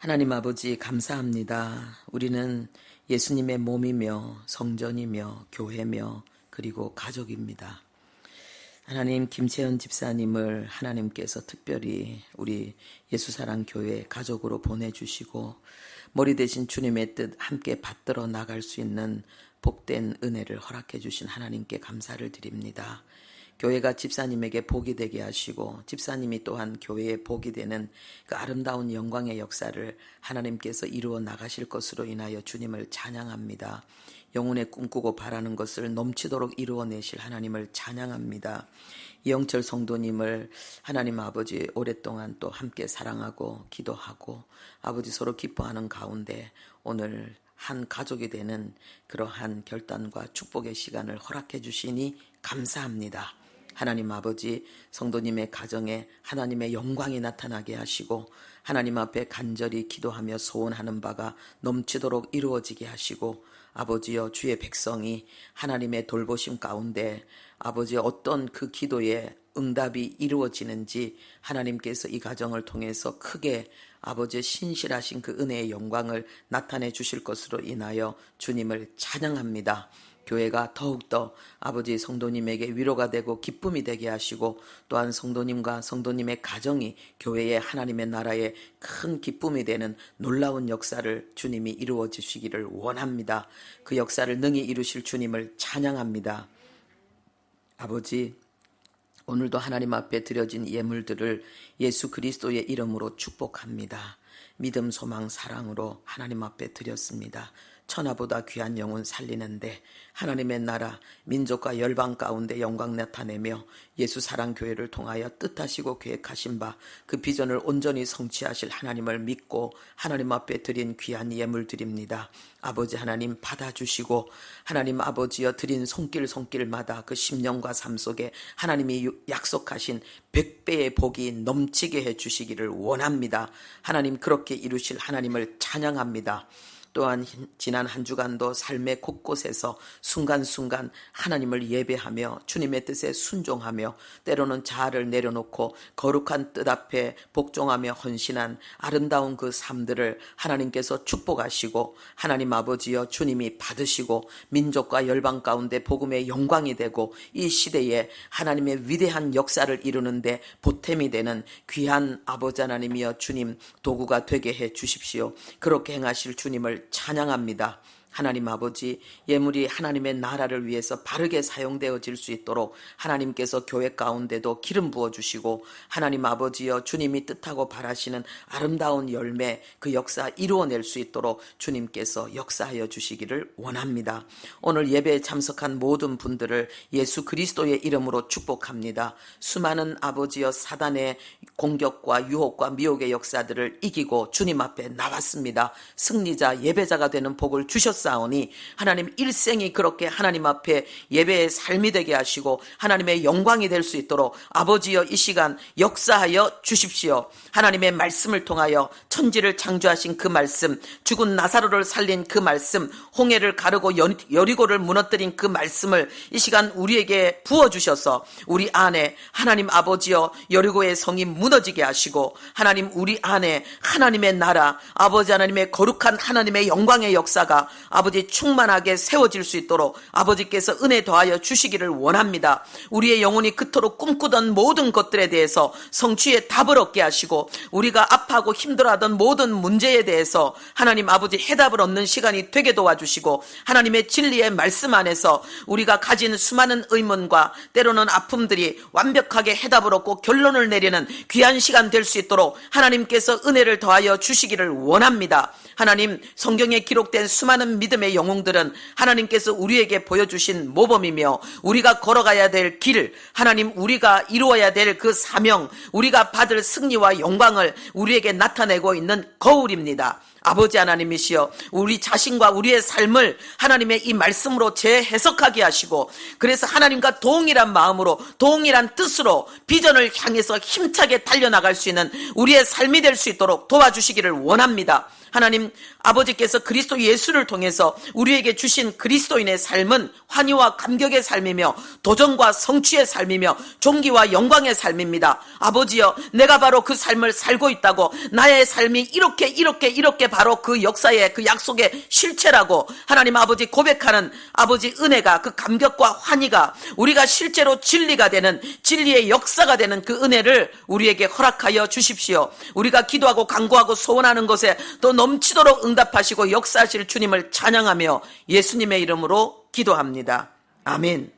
하나님 아버지 감사합니다. 우리는 예수님의 몸이며 성전이며 교회며 그리고 가족입니다. 하나님 김채연 집사님을 하나님께서 특별히 우리 예수사랑교회 가족으로 보내주시고 머리 대신 주님의 뜻 함께 받들어 나갈 수 있는 복된 은혜를 허락해 주신 하나님께 감사를 드립니다. 교회가 집사님에게 복이 되게 하시고 집사님이 또한 교회에 복이 되는 그 아름다운 영광의 역사를 하나님께서 이루어 나가실 것으로 인하여 주님을 찬양합니다. 영혼에 꿈꾸고 바라는 것을 넘치도록 이루어내실 하나님을 찬양합니다. 이영철 성도님을 하나님 아버지 오랫동안 또 함께 사랑하고 기도하고 아버지 서로 기뻐하는 가운데 오늘 한 가족이 되는 그러한 결단과 축복의 시간을 허락해 주시니 감사합니다. 하나님 아버지 성도님의 가정에 하나님의 영광이 나타나게 하시고 하나님 앞에 간절히 기도하며 소원하는 바가 넘치도록 이루어지게 하시고 아버지여 주의 백성이 하나님의 돌보심 가운데 아버지 어떤 그 기도에 응답이 이루어지는지 하나님께서 이 가정을 통해서 크게 아버지의 신실하신 그 은혜의 영광을 나타내 주실 것으로 인하여 주님을 찬양합니다. 교회가 더욱더 아버지 성도님에게 위로가 되고 기쁨이 되게 하시고 또한 성도님과 성도님의 가정이 교회의 하나님의 나라에 큰 기쁨이 되는 놀라운 역사를 주님이 이루어 주시기를 원합니다. 그 역사를 능히 이루실 주님을 찬양합니다. 아버지 오늘도 하나님 앞에 드려진 예물들을 예수 그리스도의 이름으로 축복합니다. 믿음, 소망, 사랑으로 하나님 앞에 드렸습니다. 천하보다 귀한 영혼 살리는데 하나님의 나라, 민족과 열방 가운데 영광 나타내며 예수 사랑교회를 통하여 뜻하시고 계획하신 바 그 비전을 온전히 성취하실 하나님을 믿고 하나님 앞에 드린 귀한 예물 드립니다. 아버지 하나님 받아주시고 하나님 아버지여 드린 손길마다 그 심령과 삶 속에 하나님이 약속하신 100배의 복이 넘치게 해주시기를 원합니다. 하나님 그렇게 이루실 하나님을 찬양합니다. 또한 지난 한 주간도 삶의 곳곳에서 순간순간 하나님을 예배하며 주님의 뜻에 순종하며 때로는 자아를 내려놓고 거룩한 뜻 앞에 복종하며 헌신한 아름다운 그 삶들을 하나님께서 축복하시고 하나님 아버지여 주님이 받으시고 민족과 열방 가운데 복음의 영광이 되고 이 시대에 하나님의 위대한 역사를 이루는데 보탬이 되는 귀한 아버지 하나님이여 주님 도구가 되게 해 주십시오. 그렇게 행하실 주님을 찬양합니다. 하나님 아버지 예물이 하나님의 나라를 위해서 바르게 사용되어질 수 있도록 하나님께서 교회 가운데도 기름 부어주시고 하나님 아버지여 주님이 뜻하고 바라시는 아름다운 열매 그 역사 이루어낼 수 있도록 주님께서 역사하여 주시기를 원합니다. 오늘 예배에 참석한 모든 분들을 예수 그리스도의 이름으로 축복합니다. 수많은 아버지여 사단의 공격과 유혹과 미혹의 역사들을 이기고 주님 앞에 나왔습니다. 승리자 예배자가 되는 복을 주셨습니다. 사오니 하나님 일생이 그렇게 하나님 앞에 예배의 삶이 되게 하시고 하나님의 영광이 될 수 있도록 아버지여 이 시간 역사하여 주십시오. 하나님의 말씀을 통하여 천지를 창조하신 그 말씀, 죽은 나사로를 살린 그 말씀, 홍해를 가르고 여리고를 무너뜨린 그 말씀을 이 시간 우리에게 부어주셔서 우리 안에 하나님 아버지여 여리고의 성이 무너지게 하시고 하나님 우리 안에 하나님의 나라 아버지 하나님의 거룩한 하나님의 영광의 역사가 아버지 충만하게 세워질 수 있도록 아버지께서 은혜 더하여 주시기를 원합니다. 우리의 영혼이 그토록 꿈꾸던 모든 것들에 대해서 성취의 답을 얻게 하시고 우리가 아파하고 힘들어하던 모든 문제에 대해서 하나님 아버지 해답을 얻는 시간이 되게 도와주시고 하나님의 진리의 말씀 안에서 우리가 가진 수많은 의문과 때로는 아픔들이 완벽하게 해답을 얻고 결론을 내리는 귀한 시간 될 수 있도록 하나님께서 은혜를 더하여 주시기를 원합니다. 하나님 성경에 기록된 수많은 믿음의 영웅들은 하나님께서 우리에게 보여주신 모범이며 우리가 걸어가야 될 길, 하나님 우리가 이루어야 될 그 사명, 우리가 받을 승리와 영광을 우리에게 나타내고 있는 거울입니다. 아버지 하나님이시여 우리 자신과 우리의 삶을 하나님의 이 말씀으로 재해석하게 하시고 그래서 하나님과 동일한 마음으로 동일한 뜻으로 비전을 향해서 힘차게 달려나갈 수 있는 우리의 삶이 될 수 있도록 도와주시기를 원합니다. 하나님 아버지께서 그리스도 예수를 통해서 우리에게 주신 그리스도인의 삶은 환희와 감격의 삶이며 도전과 성취의 삶이며 존귀와 영광의 삶입니다. 아버지여, 내가 바로 그 삶을 살고 있다고, 나의 삶이 이렇게 바로 그 역사의 그 약속의 실체라고 하나님 아버지 고백하는 아버지 은혜가, 그 감격과 환희가 우리가 실제로 진리가 되는, 진리의 역사가 되는 그 은혜를 우리에게 허락하여 주십시오. 우리가 기도하고 간구하고 소원하는 것에 또 넘치도록 응답하시고 역사하실 주님을 찬양하며 예수님의 이름으로 기도합니다. 아멘.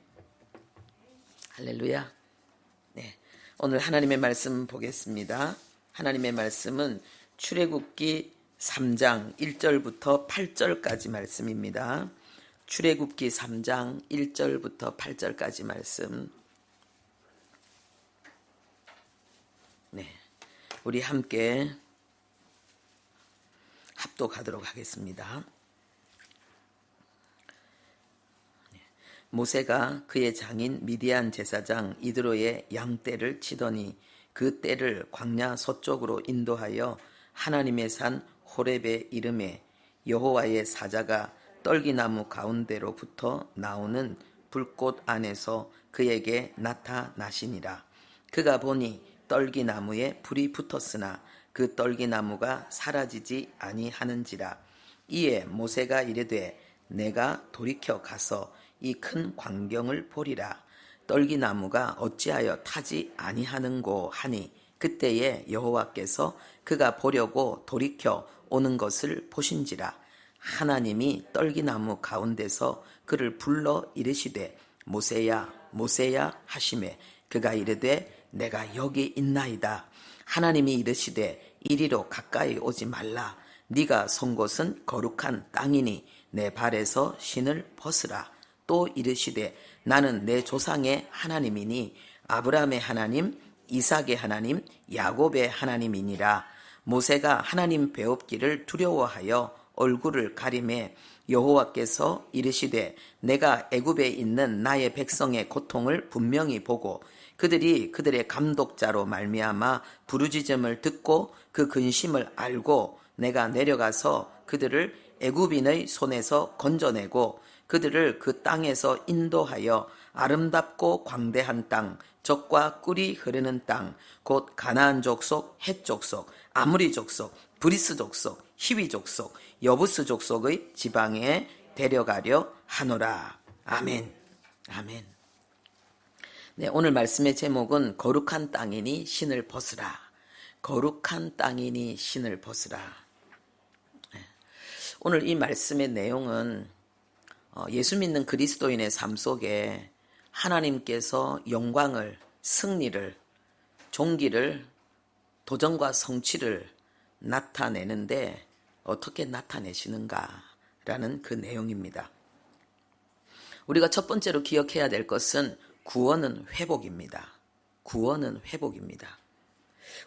할렐루야. 네, 오늘 하나님의 말씀 보겠습니다. 하나님의 말씀은 출애굽기 3장 1절부터 8절까지 말씀입니다. 출애굽기 3장 1절부터 8절까지 말씀. 네, 우리 함께 합독하도록 하겠습니다. 모세가 그의 장인 미디안 제사장 이드로의 양떼를 치더니 그 떼를 광야 서쪽으로 인도하여 하나님의 산 호렙에 이르매 여호와의 사자가 떨기나무 가운데로부터 나오는 불꽃 안에서 그에게 나타나시니라. 그가 보니 떨기나무에 불이 붙었으나 그 떨기나무가 사라지지 아니하는지라. 이에 모세가 이르되 내가 돌이켜 가서 이 큰 광경을 보리라. 떨기나무가 어찌하여 타지 아니하는고 하니 그때에 여호와께서 그가 보려고 돌이켜 오는 것을 보신지라. 하나님이 떨기나무 가운데서 그를 불러 이르시되 모세야 모세야 하시매 그가 이르되 내가 여기 있나이다. 하나님이 이르시되 이리로 가까이 오지 말라. 네가 선 곳은 거룩한 땅이니 내 발에서 신을 벗으라. 또 이르시되 나는 내 조상의 하나님이니 아브라함의 하나님, 이삭의 하나님, 야곱의 하나님이니라. 모세가 하나님 배웁기를 두려워하여 얼굴을 가리매 여호와께서 이르시되 내가 애굽에 있는 나의 백성의 고통을 분명히 보고 그들이 그들의 감독자로 말미암아 부르짖음을 듣고 그 근심을 알고 내가 내려가서 그들을 애굽인의 손에서 건져내고 그들을 그 땅에서 인도하여 아름답고 광대한 땅, 젖과 꿀이 흐르는 땅, 곧 가나안 족속, 헷 족속, 아무리 족속, 브리스 족속, 히위 족속, 여부스 족속의 지방에 데려가려 하노라. 아멘. 아멘. 네, 오늘 말씀의 제목은 거룩한 땅이니 신을 벗으라. 거룩한 땅이니 신을 벗으라. 오늘 이 말씀의 내용은 예수 믿는 그리스도인의 삶 속에 하나님께서 영광을, 승리를, 존귀를, 도전과 성취를 나타내는데 어떻게 나타내시는가라는 그 내용입니다. 우리가 첫 번째로 기억해야 될 것은 구원은 회복입니다. 구원은 회복입니다.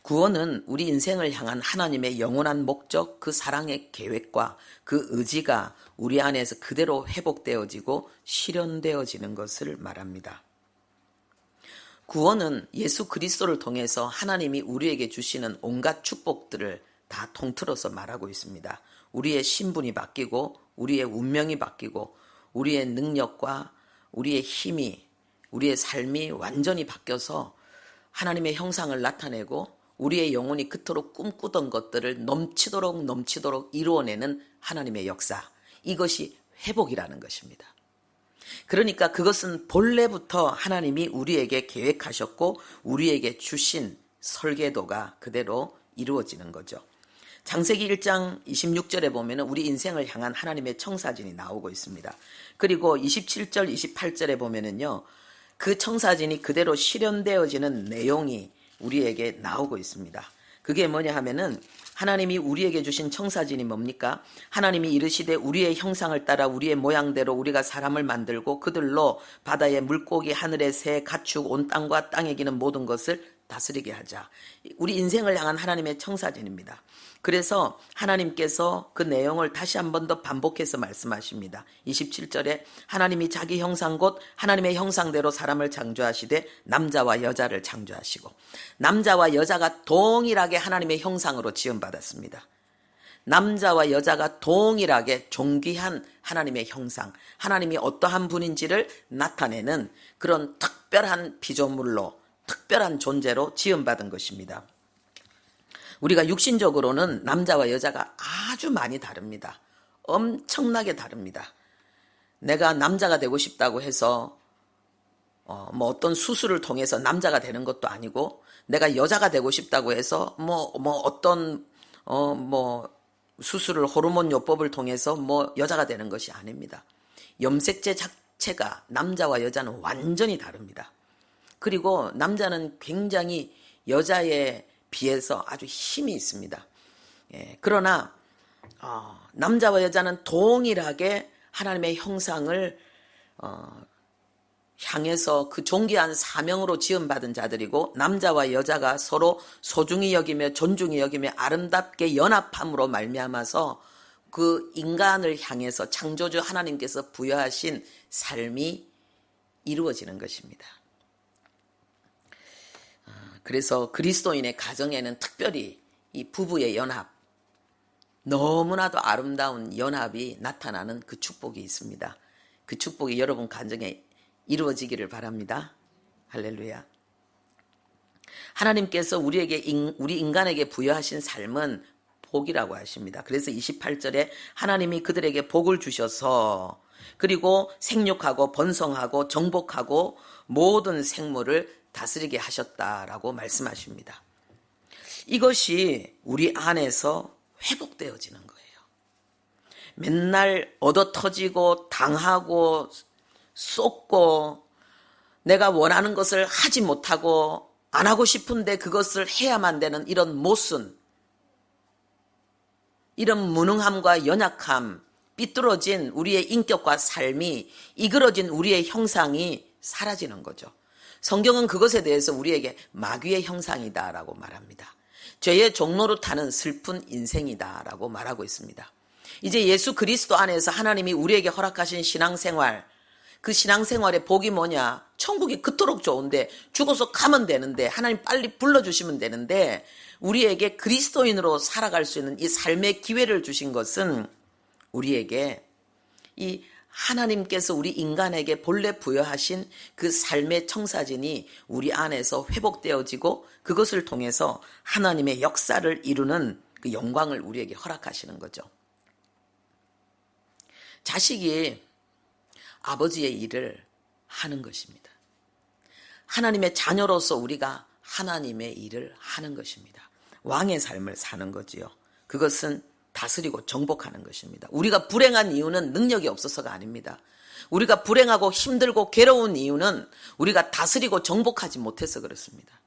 구원은 우리 인생을 향한 하나님의 영원한 목적, 그 사랑의 계획과 그 의지가 우리 안에서 그대로 회복되어지고 실현되어지는 것을 말합니다. 구원은 예수 그리스도를 통해서 하나님이 우리에게 주시는 온갖 축복들을 다 통틀어서 말하고 있습니다. 우리의 신분이 바뀌고 우리의 운명이 바뀌고 우리의 능력과 우리의 힘이, 우리의 삶이 완전히 바뀌어서 하나님의 형상을 나타내고 우리의 영혼이 그토록 꿈꾸던 것들을 넘치도록 이루어내는 하나님의 역사, 이것이 회복이라는 것입니다. 그러니까 그것은 본래부터 하나님이 우리에게 계획하셨고 우리에게 주신 설계도가 그대로 이루어지는 거죠. 창세기 1장 26절에 보면 우리 인생을 향한 하나님의 청사진이 나오고 있습니다. 그리고 27절, 28절에 보면은요, 그 청사진이 그대로 실현되어지는 내용이 우리에게 나오고 있습니다. 그게 뭐냐 하면은 하나님이 우리에게 주신 청사진이 뭡니까? 하나님이 이르시되 우리의 형상을 따라 우리의 모양대로 우리가 사람을 만들고 그들로 바다의 물고기, 하늘의 새, 가축, 온 땅과 땅에 기는 모든 것을 다스리게 하자. 우리 인생을 향한 하나님의 청사진입니다. 그래서 하나님께서 그 내용을 다시 한 번 더 반복해서 말씀하십니다. 27절에 하나님이 자기 형상 곧 하나님의 형상대로 사람을 창조하시되 남자와 여자를 창조하시고 남자와 여자가 동일하게 하나님의 형상으로 지음받았습니다. 남자와 여자가 동일하게 존귀한 하나님의 형상, 하나님이 어떠한 분인지를 나타내는 그런 특별한 피조물로, 특별한 존재로 지음받은 것입니다. 우리가 육신적으로는 남자와 여자가 아주 많이 다릅니다. 엄청나게 다릅니다. 내가 남자가 되고 싶다고 해서 어떤 수술을 통해서 남자가 되는 것도 아니고, 내가 여자가 되고 싶다고 해서 어떤 수술을, 호르몬 요법을 통해서 여자가 되는 것이 아닙니다. 염색체 자체가 남자와 여자는 완전히 다릅니다. 그리고 남자는 굉장히 여자에 비해서 아주 힘이 있습니다. 그러나 남자와 여자는 동일하게 하나님의 형상을 향해서 그 존귀한 사명으로 지음받은 자들이고, 남자와 여자가 서로 소중히 여기며 존중히 여기며 아름답게 연합함으로 말미암아서 그 인간을 향해서 창조주 하나님께서 부여하신 삶이 이루어지는 것입니다. 그래서 그리스도인의 가정에는 특별히 이 부부의 연합, 너무나도 아름다운 연합이 나타나는 그 축복이 있습니다. 그 축복이 여러분 가정에 이루어지기를 바랍니다. 할렐루야. 하나님께서 우리 인간에게 부여하신 삶은 복이라고 하십니다. 그래서 28절에 하나님이 그들에게 복을 주셔서, 그리고 생육하고 번성하고 정복하고 모든 생물을 다스리게 하셨다라고 말씀하십니다. 이것이 우리 안에서 회복되어지는 거예요. 맨날 얻어터지고 당하고 쏟고 내가 원하는 것을 하지 못하고 안 하고 싶은데 그것을 해야만 되는 이런 모순, 이런 무능함과 연약함, 삐뚤어진 우리의 인격과 삶이, 이그러진 우리의 형상이 사라지는 거죠. 성경은 그것에 대해서 우리에게 마귀의 형상이다라고 말합니다. 죄의 종로로 타는 슬픈 인생이다라고 말하고 있습니다. 이제 예수 그리스도 안에서 하나님이 우리에게 허락하신 신앙생활, 그 신앙생활의 복이 뭐냐? 천국이 그토록 좋은데, 죽어서 가면 되는데, 하나님 빨리 불러주시면 되는데, 우리에게 그리스도인으로 살아갈 수 있는 이 삶의 기회를 주신 것은 우리에게 이 하나님께서 우리 인간에게 본래 부여하신 그 삶의 청사진이 우리 안에서 회복되어지고, 그것을 통해서 하나님의 역사를 이루는 그 영광을 우리에게 허락하시는 거죠. 자식이 아버지의 일을 하는 것입니다. 하나님의 자녀로서 우리가 하나님의 일을 하는 것입니다. 왕의 삶을 사는 거지요. 그것은 다스리고 정복하는 것입니다. 우리가 불행한 이유는 능력이 없어서가 아닙니다. 우리가 불행하고 힘들고 괴로운 이유는 우리가 다스리고 정복하지 못해서 그렇습니다.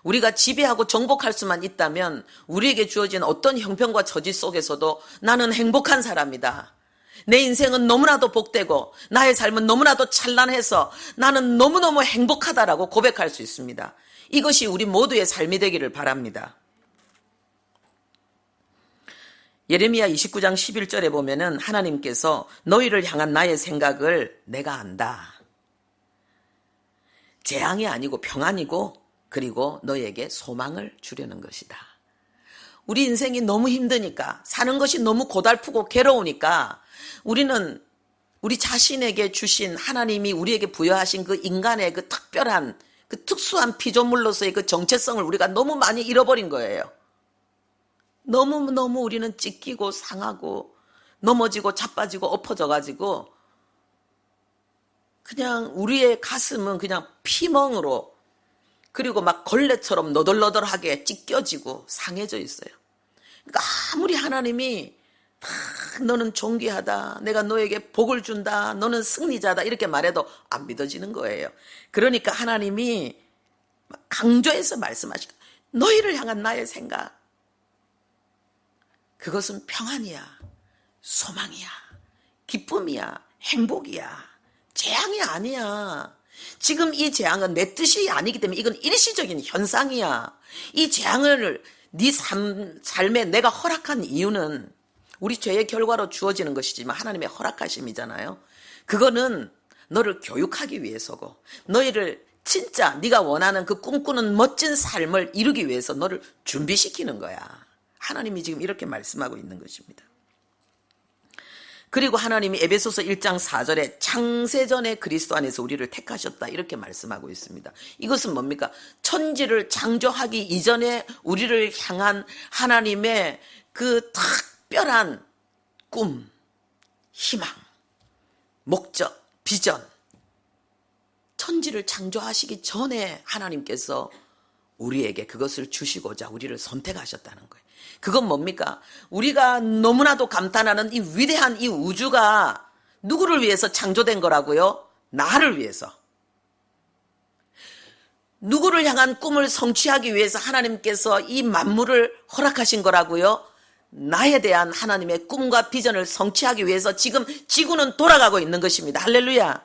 우리가 지배하고 정복할 수만 있다면 우리에게 주어진 어떤 형편과 처지 속에서도 나는 행복한 사람이다, 내 인생은 너무나도 복되고 나의 삶은 너무나도 찬란해서 나는 너무너무 행복하다라고 고백할 수 있습니다. 이것이 우리 모두의 삶이 되기를 바랍니다. 예레미야 29장 11절에 보면은 하나님께서 너희를 향한 나의 생각을 내가 안다. 재앙이 아니고 평안이고, 그리고 너희에게 소망을 주려는 것이다. 우리 인생이 너무 힘드니까, 사는 것이 너무 고달프고 괴로우니까 우리는 우리 자신에게 주신, 하나님이 우리에게 부여하신 그 인간의 그 특별한, 그 특수한 피조물로서의 그 정체성을 우리가 너무 많이 잃어버린 거예요. 너무너무 우리는 찢기고 상하고 넘어지고 자빠지고 엎어져가지고 그냥 우리의 가슴은 그냥 피멍으로, 그리고 막 걸레처럼 너덜너덜하게 찢겨지고 상해져 있어요. 그러니까 아무리 하나님이 너는 존귀하다, 내가 너에게 복을 준다, 너는 승리자다 이렇게 말해도 안 믿어지는 거예요. 그러니까 하나님이 강조해서 말씀하시고, 너희를 향한 나의 생각, 그것은 평안이야, 소망이야, 기쁨이야, 행복이야, 재앙이 아니야. 지금 이 재앙은 내 뜻이 아니기 때문에 이건 일시적인 현상이야. 이 재앙을 네 삶에 내가 허락한 이유는 우리 죄의 결과로 주어지는 것이지만 하나님의 허락하심이잖아요. 그거는 너를 교육하기 위해서고, 너희를 진짜 네가 원하는 그 꿈꾸는 멋진 삶을 이루기 위해서 너를 준비시키는 거야. 하나님이 지금 이렇게 말씀하고 있는 것입니다. 그리고 하나님이 에베소서 1장 4절에 창세전에 그리스도 안에서 우리를 택하셨다 이렇게 말씀하고 있습니다. 이것은 뭡니까? 천지를 창조하기 이전에 우리를 향한 하나님의 그 특별한 꿈, 희망, 목적, 비전, 천지를 창조하시기 전에 하나님께서 우리에게 그것을 주시고자 우리를 선택하셨다는 거예요. 그건 뭡니까? 우리가 너무나도 감탄하는 이 위대한 이 우주가 누구를 위해서 창조된 거라고요? 나를 위해서. 누구를 향한 꿈을 성취하기 위해서 하나님께서 이 만물을 허락하신 거라고요? 나에 대한 하나님의 꿈과 비전을 성취하기 위해서 지금 지구는 돌아가고 있는 것입니다. 할렐루야.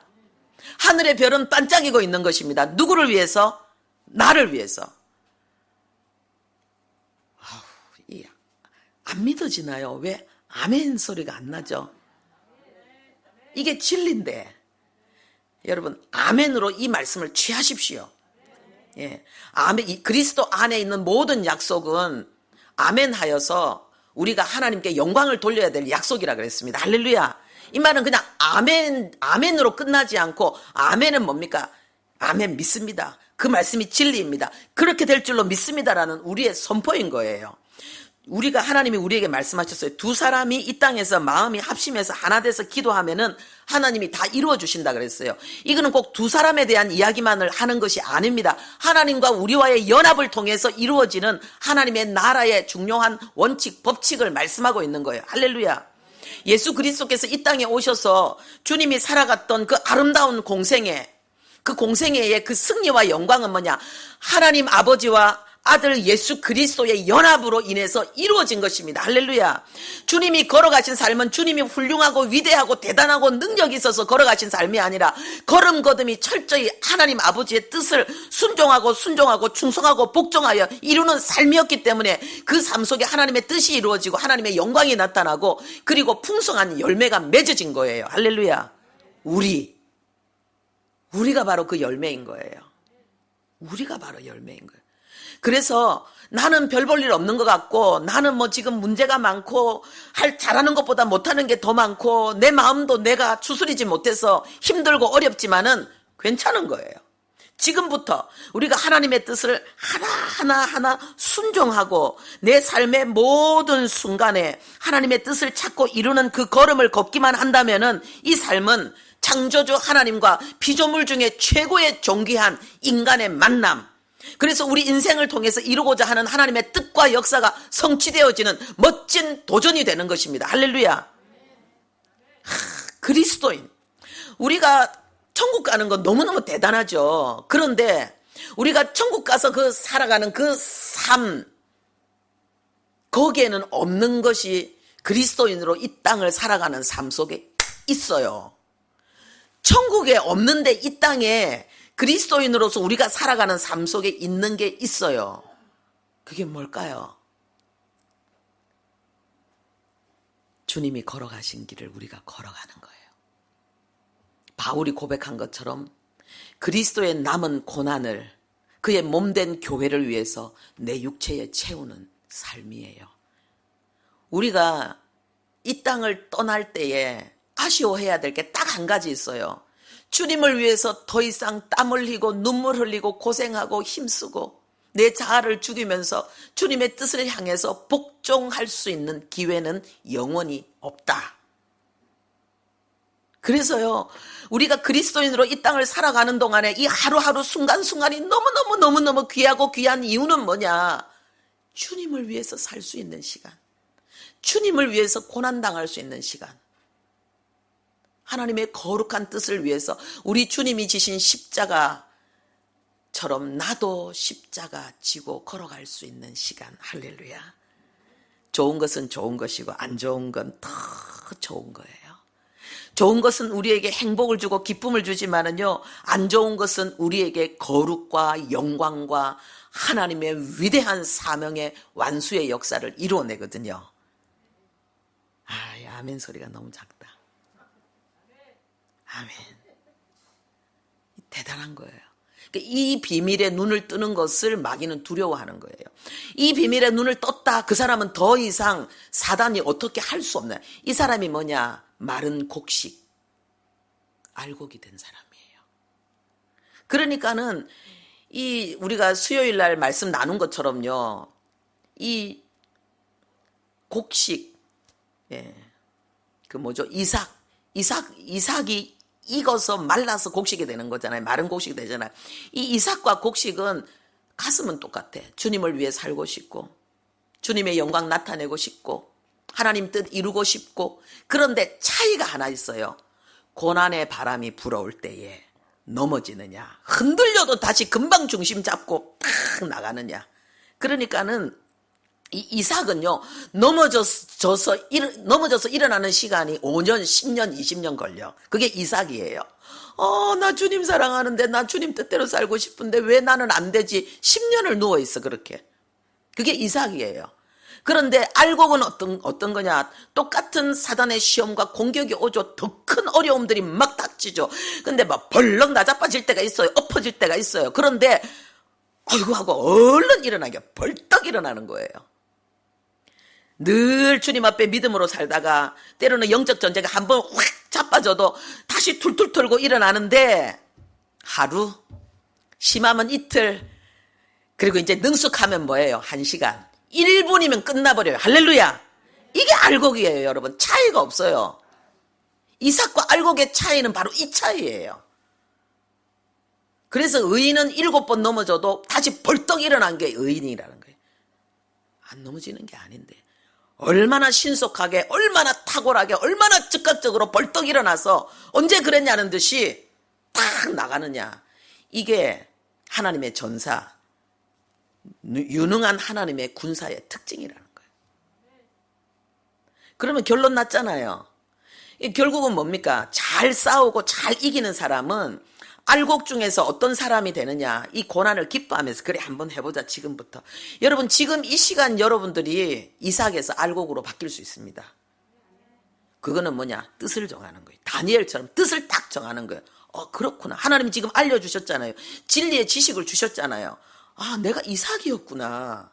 하늘의 별은 반짝이고 있는 것입니다. 누구를 위해서? 나를 위해서. 안 믿어지나요? 왜 아멘 소리가 안 나죠? 이게 진리인데 여러분 아멘으로 이 말씀을 취하십시오. 예, 아멘. 그리스도 안에 있는 모든 약속은 아멘하여서 우리가 하나님께 영광을 돌려야 될 약속이라 그랬습니다. 할렐루야. 이 말은 그냥 아멘으로 끝나지 않고 아멘은 뭡니까? 아멘 믿습니다. 그 말씀이 진리입니다. 그렇게 될 줄로 믿습니다라는 우리의 선포인 거예요. 우리가 하나님이 우리에게 말씀하셨어요. 두 사람이 이 땅에서 마음이 합심해서 하나 돼서 기도하면은 하나님이 다 이루어 주신다 그랬어요. 이거는 꼭 두 사람에 대한 이야기만을 하는 것이 아닙니다. 하나님과 우리와의 연합을 통해서 이루어지는 하나님의 나라의 중요한 원칙, 법칙을 말씀하고 있는 거예요. 할렐루야. 예수 그리스도께서 이 땅에 오셔서 주님이 살아갔던 그 아름다운 공생애, 그 공생애의 그 승리와 영광은 뭐냐? 하나님 아버지와 아들 예수 그리스도의 연합으로 인해서 이루어진 것입니다. 할렐루야. 주님이 걸어가신 삶은 주님이 훌륭하고 위대하고 대단하고 능력이 있어서 걸어가신 삶이 아니라 걸음걸음이 철저히 하나님 아버지의 뜻을 순종하고 충성하고 복종하여 이루는 삶이었기 때문에 그 삶 속에 하나님의 뜻이 이루어지고 하나님의 영광이 나타나고 그리고 풍성한 열매가 맺어진 거예요. 할렐루야. 우리가 바로 그 열매인 거예요. 우리가 바로 열매인 거예요. 그래서 나는 별 볼 일 없는 것 같고 나는 뭐 지금 문제가 많고 잘하는 것보다 못하는 게 더 많고 내 마음도 내가 추스리지 못해서 힘들고 어렵지만은 괜찮은 거예요. 지금부터 우리가 하나님의 뜻을 하나하나 순종하고 내 삶의 모든 순간에 하나님의 뜻을 찾고 이루는 그 걸음을 걷기만 한다면은 이 삶은 창조주 하나님과 피조물 중에 최고의 존귀한 인간의 만남, 그래서 우리 인생을 통해서 이루고자 하는 하나님의 뜻과 역사가 성취되어지는 멋진 도전이 되는 것입니다. 할렐루야. 그리스도인. 우리가 천국 가는 건 너무너무 대단하죠. 그런데 우리가 천국 가서 그 살아가는 그 삶, 거기에는 없는 것이 그리스도인으로 이 땅을 살아가는 삶 속에 있어요. 천국에 없는데 이 땅에 그리스도인으로서 우리가 살아가는 삶 속에 있는 게 있어요. 그게 뭘까요? 주님이 걸어가신 길을 우리가 걸어가는 거예요. 바울이 고백한 것처럼 그리스도의 남은 고난을 그의 몸된 교회를 위해서 내 육체에 채우는 삶이에요. 우리가 이 땅을 떠날 때에 아쉬워해야 될 게 딱 한 가지 있어요. 주님을 위해서 더 이상 땀 흘리고 눈물 흘리고 고생하고 힘쓰고 내 자아를 죽이면서 주님의 뜻을 향해서 복종할 수 있는 기회는 영원히 없다. 그래서요, 우리가 그리스도인으로 이 땅을 살아가는 동안에 이 하루하루 순간순간이 너무너무 귀하고 귀한 이유는 뭐냐? 주님을 위해서 살 수 있는 시간, 주님을 위해서 고난당할 수 있는 시간, 하나님의 거룩한 뜻을 위해서 우리 주님이 지신 십자가처럼 나도 십자가 지고 걸어갈 수 있는 시간. 할렐루야. 좋은 것은 좋은 것이고 안 좋은 건 더 좋은 거예요. 좋은 것은 우리에게 행복을 주고 기쁨을 주지만은요, 안 좋은 것은 우리에게 거룩과 영광과 하나님의 위대한 사명의 완수의 역사를 이루어내거든요. 아멘 소리가 너무 작다. 아멘. 대단한 거예요. 이 비밀에 눈을 뜨는 것을 마귀는 두려워하는 거예요. 이 비밀에 눈을 떴다. 그 사람은 더 이상 사단이 어떻게 할 수 없는, 이 사람이 뭐냐? 마른 곡식, 알곡이 된 사람이에요. 그러니까는 이 우리가 수요일 날 말씀 나눈 것처럼요, 이 곡식, 그 뭐죠? 이삭이 익어서 말라서 곡식이 되는 거잖아요. 마른 곡식이 되잖아요. 이 이삭과 곡식은 가슴은 똑같아. 주님을 위해 살고 싶고, 주님의 영광 나타내고 싶고, 하나님 뜻 이루고 싶고. 그런데 차이가 하나 있어요. 고난의 바람이 불어올 때에 넘어지느냐, 흔들려도 다시 금방 중심 잡고 탁 나가느냐. 그러니까는 이 이삭은요, 넘어져서 일어나는 시간이 5년, 10년, 20년 걸려. 그게 이삭이에요. 나 주님 사랑하는데, 나 주님 뜻대로 살고 싶은데 왜 나는 안 되지? 10년을 누워있어, 그렇게. 그게 이삭이에요. 그런데 알곡은 어떤 거냐? 똑같은 사단의 시험과 공격이 오죠. 더 큰 어려움들이 막 닥치죠. 근데 막 벌렁 나자빠질 때가 있어요. 엎어질 때가 있어요. 그런데 아이고 하고 얼른 일어나게 벌떡 일어나는 거예요. 늘 주님 앞에 믿음으로 살다가 때로는 영적 전쟁가 한번 확 자빠져도 다시 툴툴 털고 일어나는데, 하루, 심하면 이틀, 그리고 이제 능숙하면 뭐예요? 1시간, 1분이면 끝나버려요. 할렐루야. 이게 알곡이에요, 여러분. 차이가 없어요. 이삭과 알곡의 차이는 바로 이 차이예요. 그래서 의인은 7번 넘어져도 다시 벌떡 일어난 게 의인이라는 거예요. 안 넘어지는 게 아닌데, 얼마나 신속하게, 얼마나 탁월하게, 얼마나 즉각적으로 벌떡 일어나서 언제 그랬냐는 듯이 탁 나가느냐. 이게 하나님의 전사, 유능한 하나님의 군사의 특징이라는 거예요. 그러면 결론 났잖아요. 결국은 뭡니까? 잘 싸우고 잘 이기는 사람은 알곡 중에서 어떤 사람이 되느냐, 이 고난을 기뻐하면서, 그래 한번 해보자 지금부터. 여러분, 지금 이 시간 여러분들이 이삭에서 알곡으로 바뀔 수 있습니다. 그거는 뭐냐? 뜻을 정하는 거예요. 다니엘처럼 뜻을 딱 정하는 거예요. 그렇구나. 하나님이 지금 알려주셨잖아요. 진리의 지식을 주셨잖아요. 내가 이삭이었구나.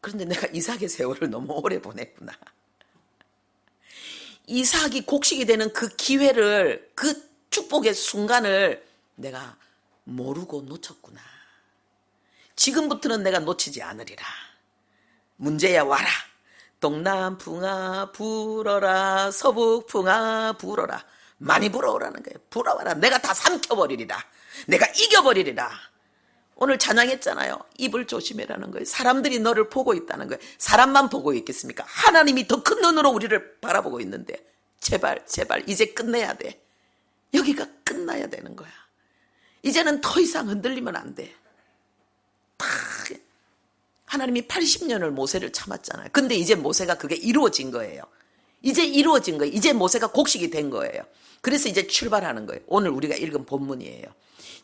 그런데 내가 이삭의 세월을 너무 오래 보냈구나. 이삭이 곡식이 되는 그 기회를, 그 축복의 순간을 내가 모르고 놓쳤구나. 지금부터는 내가 놓치지 않으리라. 문제야 와라. 동남풍아 불어라. 서북풍아 불어라. 많이 불어오라는 거예요. 불어와라. 내가 다 삼켜버리리라. 내가 이겨버리리라. 오늘 찬양했잖아요. 입을 조심해라는 거예요. 사람들이 너를 보고 있다는 거예요. 사람만 보고 있겠습니까? 하나님이 더 큰 눈으로 우리를 바라보고 있는데, 제발 이제 끝내야 돼. 여기가 끝나야 되는 거야. 이제는 더 이상 흔들리면 안 돼. 하나님이 80년을 모세를 참았잖아요. 근데 이제 모세가 그게 이루어진 거예요. 이제 모세가 곡식이 된 거예요. 그래서 이제 출발하는 거예요. 오늘 우리가 읽은 본문이에요.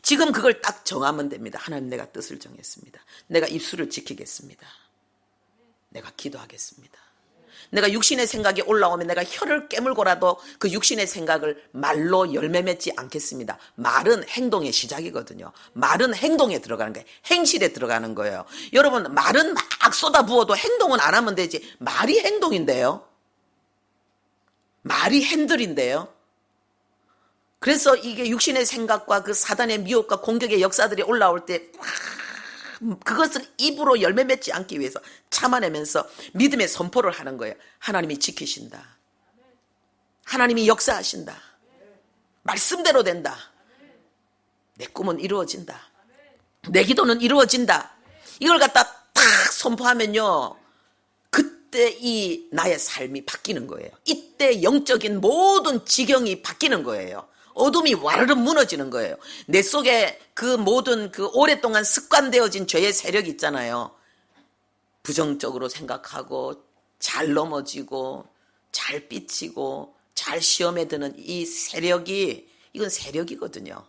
지금 그걸 딱 정하면 됩니다. 하나님, 내가 뜻을 정했습니다. 내가 입술을 지키겠습니다. 내가 기도하겠습니다. 내가 육신의 생각이 올라오면 내가 혀를 깨물고라도 그 육신의 생각을 말로 열매 맺지 않겠습니다. 말은 행동의 시작이거든요. 말은 행동에 들어가는 거예요. 행실에 들어가는 거예요. 여러분, 말은 막 쏟아부어도 행동은 안 하면 되지. 말이 행동인데요. 말이 핸들인데요. 그래서 이게 육신의 생각과 그 사단의 미혹과 공격의 역사들이 올라올 때 그것을 입으로 열매 맺지 않기 위해서 참아내면서 믿음의 선포를 하는 거예요. 하나님이 지키신다. 하나님이 역사하신다. 말씀대로 된다. 내 꿈은 이루어진다. 내 기도는 이루어진다. 이걸 갖다 탁 선포하면요, 그때 이 나의 삶이 바뀌는 거예요. 이때 영적인 모든 지경이 바뀌는 거예요. 어둠이 와르르 무너지는 거예요. 내 속에 그 모든 그 오랫동안 습관되어진 죄의 세력이 있잖아요. 부정적으로 생각하고 잘 넘어지고 잘 삐치고 잘 시험에 드는 이 세력이, 이건 세력이거든요.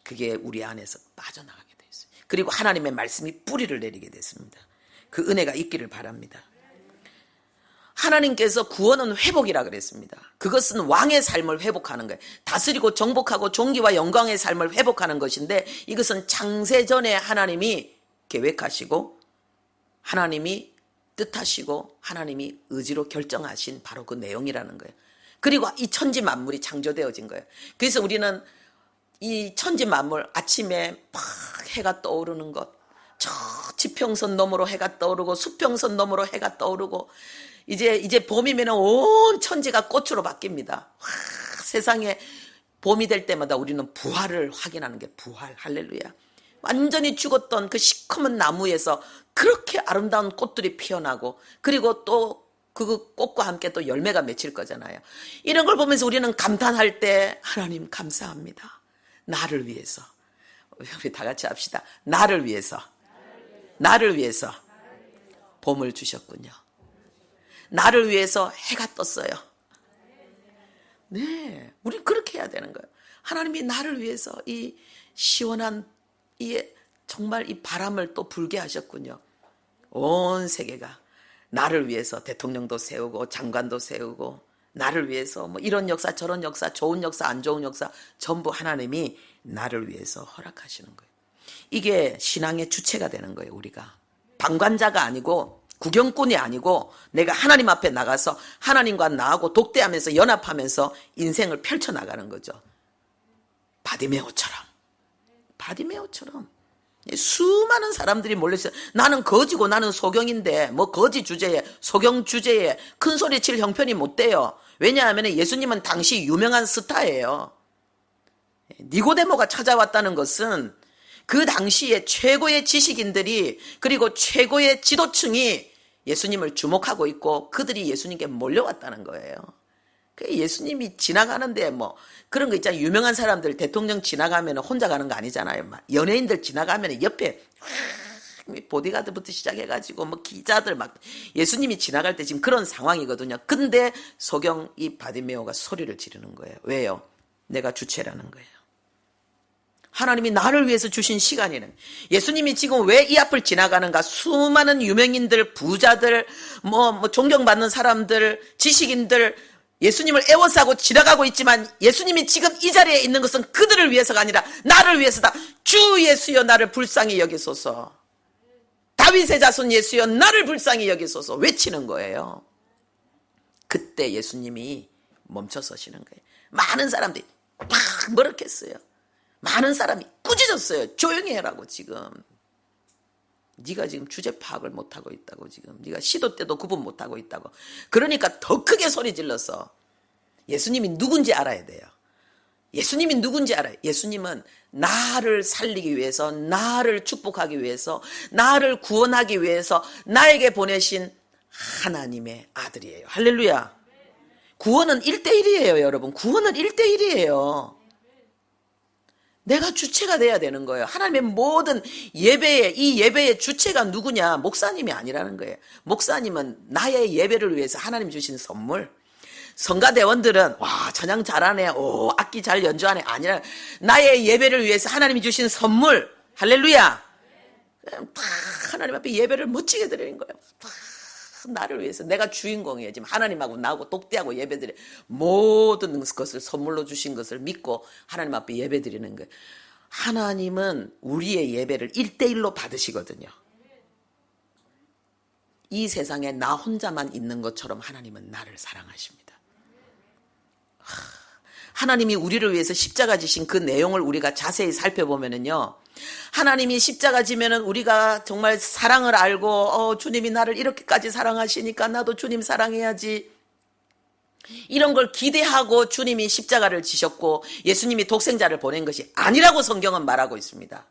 그게 우리 안에서 빠져나가게 돼 있어요. 그리고 하나님의 말씀이 뿌리를 내리게 됐습니다. 그 은혜가 있기를 바랍니다. 하나님께서 구원은 회복이라 그랬습니다. 그것은 왕의 삶을 회복하는 거예요. 다스리고 정복하고 존귀와 영광의 삶을 회복하는 것인데, 이것은 창세전에 하나님이 계획하시고 하나님이 뜻하시고 하나님이 의지로 결정하신 바로 그 내용이라는 거예요. 그리고 이 천지 만물이 창조되어진 거예요. 그래서 우리는 이 천지 만물, 아침에 막 해가 떠오르는 것, 저 지평선 너머로 해가 떠오르고 수평선 너머로 해가 떠오르고, 이제 봄이면 온 천지가 꽃으로 바뀝니다. 와, 세상에 봄이 될 때마다 우리는 부활을 확인하는 게 부활. 할렐루야. 완전히 죽었던 그 시커먼 나무에서 그렇게 아름다운 꽃들이 피어나고, 그리고 또 그 꽃과 함께 또 열매가 맺힐 거잖아요. 이런 걸 보면서 우리는 감탄할 때, 하나님 감사합니다. 나를 위해서. 우리 다 같이 합시다. 나를 위해서 봄을 주셨군요. 나를 위해서 해가 떴어요. 네, 우리 그렇게 해야 되는 거예요. 하나님이 나를 위해서 이 시원한 정말 이 바람을 또 불게 하셨군요. 온 세계가 나를 위해서 대통령도 세우고 장관도 세우고, 나를 위해서 뭐 이런 역사 저런 역사, 좋은 역사 안 좋은 역사 전부 하나님이 나를 위해서 허락하시는 거예요. 이게 신앙의 주체가 되는 거예요. 우리가 방관자가 아니고 구경꾼이 아니고, 내가 하나님 앞에 나가서 하나님과 나하고 독대하면서 연합하면서 인생을 펼쳐나가는 거죠. 바디메오처럼 수많은 사람들이 몰려있어요. 나는 거지고 나는 소경인데 뭐 거지 주제에 소경 주제에 큰 소리 칠 형편이 못 돼요. 왜냐하면 예수님은 당시 유명한 스타예요. 니고데모가 찾아왔다는 것은 그 당시에 최고의 지식인들이, 그리고 최고의 지도층이 예수님을 주목하고 있고 그들이 예수님께 몰려왔다는 거예요. 예수님이 지나가는데 뭐 그런 거 있잖아요. 유명한 사람들, 대통령 지나가면 혼자 가는 거 아니잖아요. 연예인들 지나가면 옆에 보디가드부터 시작해가지고 뭐 기자들 막, 예수님이 지나갈 때 지금 그런 상황이거든요. 근데 소경 이 바디메오가 소리를 지르는 거예요. 왜요? 내가 주체라는 거예요. 하나님이 나를 위해서 주신 시간이는, 예수님이 지금 왜 이 앞을 지나가는가? 수많은 유명인들, 부자들, 뭐 존경받는 사람들, 지식인들, 예수님을 애워싸고 지나가고 있지만, 예수님이 지금 이 자리에 있는 것은 그들을 위해서가 아니라 나를 위해서다. 주 예수여 나를 불쌍히 여기소서. 다윗의 자손 예수여 나를 불쌍히 여기소서 외치는 거예요. 그때 예수님이 멈춰서시는 거예요. 많은 사람들이 막 머쓱했어요. 많은 사람이 꾸짖었어요. 조용히 해라고. 지금 네가 지금 주제 파악을 못하고 있다고. 지금 네가 시도 때도 구분 못하고 있다고. 그러니까 더 크게 소리 질러서 예수님이 누군지 알아야 돼요. 예수님이 누군지 알아요. 예수님은 나를 살리기 위해서, 나를 축복하기 위해서, 나를 구원하기 위해서 나에게 보내신 하나님의 아들이에요. 할렐루야. 구원은 1대1이에요 여러분. 구원은 1대1이에요. 내가 주체가 돼야 되는 거예요. 하나님의 모든 이 예배의 주체가 누구냐? 목사님이 아니라는 거예요. 목사님은 나의 예배를 위해서 하나님 주신 선물. 성가대원들은 와 찬양 잘하네, 오 악기 잘 연주하네, 아니라 나의 예배를 위해서 하나님이 주신 선물. 할렐루야. 다 하나님 앞에 예배를 멋지게 드리는 거예요. 다 나를 위해서. 내가 주인공이에요. 지금 하나님하고 나하고 독대하고 예배드려, 모든 것을 선물로 주신 것을 믿고 하나님 앞에 예배드리는 거예요. 하나님은 우리의 예배를 1대1로 받으시거든요. 이 세상에 나 혼자만 있는 것처럼 하나님은 나를 사랑하십니다. 하나님이 우리를 위해서 십자가 지신 그 내용을 우리가 자세히 살펴보면은요, 하나님이 십자가 지면은 우리가 정말 사랑을 알고, 주님이 나를 이렇게까지 사랑하시니까 나도 주님 사랑해야지, 이런 걸 기대하고 주님이 십자가를 지셨고 예수님이 독생자를 보낸 것이 아니라고 성경은 말하고 있습니다.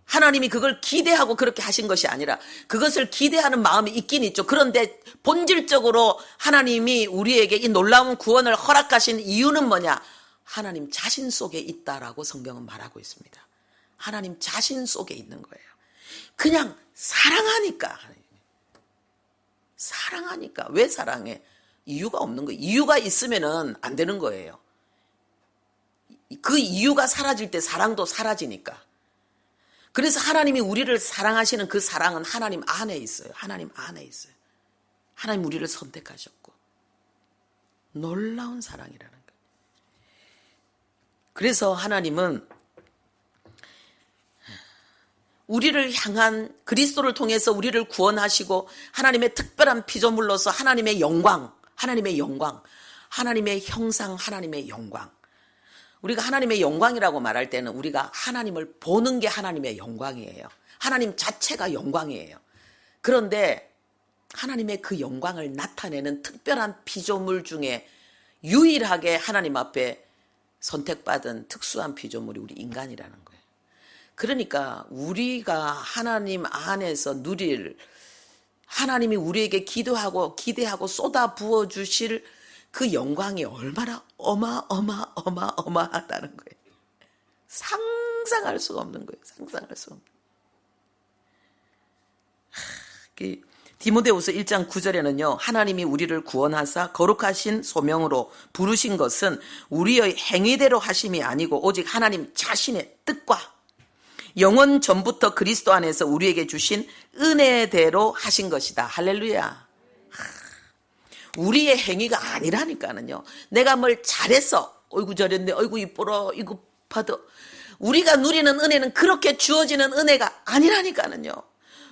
하나님이 그걸 기대하고 그렇게 하신 것이 아니라, 그것을 기대하는 마음이 있긴 있죠. 그런데 본질적으로 하나님이 우리에게 이 놀라운 구원을 허락하신 이유는 뭐냐? 하나님 자신 속에 있다라고 성경은 말하고 있습니다. 하나님 자신 속에 있는 거예요. 그냥 사랑하니까. 사랑하니까. 왜 사랑해? 이유가 없는 거예요. 이유가 있으면은 안 되는 거예요. 그 이유가 사라질 때 사랑도 사라지니까. 그래서 하나님이 우리를 사랑하시는 그 사랑은 하나님 안에 있어요. 하나님 안에 있어요. 하나님 우리를 선택하셨고 놀라운 사랑이라는 거예요. 그래서 하나님은 우리를 향한 그리스도를 통해서 우리를 구원하시고 하나님의 특별한 피조물로서 하나님의 영광, 하나님의 형상, 하나님의 영광. 우리가 하나님의 영광이라고 말할 때는 우리가 하나님을 보는 게 하나님의 영광이에요. 하나님 자체가 영광이에요. 그런데 하나님의 그 영광을 나타내는 특별한 피조물 중에 유일하게 하나님 앞에 선택받은 특수한 피조물이 우리 인간이라는 거예요. 그러니까 우리가 하나님 안에서 누릴, 하나님이 우리에게 기도하고 기대하고 쏟아 부어 주실 그 영광이 얼마나 어마어마하다는 거예요. 상상할 수가 없는 거예요. 상상할 수 없는. 디모데후서 1장 9절에는요. 하나님이 우리를 구원하사 거룩하신 소명으로 부르신 것은 우리의 행위대로 하심이 아니고 오직 하나님 자신의 뜻과 영원 전부터 그리스도 안에서 우리에게 주신 은혜대로 하신 것이다. 할렐루야. 우리의 행위가 아니라니까는요. 내가 뭘 잘해서 어이구 저랬네, 어이구 이뻐라, 이거 받아. 우리가 누리는 은혜는 그렇게 주어지는 은혜가 아니라니까는요.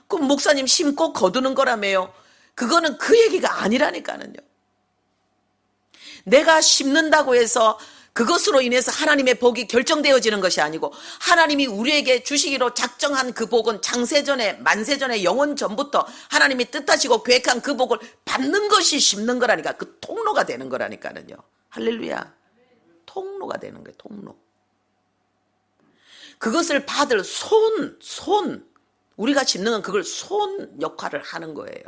그럼 목사님 심고 거두는 거라며요. 그거는 그 얘기가 아니라니까는요. 내가 심는다고 해서 그것으로 인해서 하나님의 복이 결정되어지는 것이 아니고 하나님이 우리에게 주시기로 작정한 그 복은 장세전에 만세전에 영원 전부터 하나님이 뜻하시고 계획한 그 복을 받는 것이 심는 거라니까. 그 통로가 되는 거라니까는요. 할렐루야. 통로가 되는 거예요. 통로. 그것을 받을 손 우리가 심는 건 그걸 손 역할을 하는 거예요.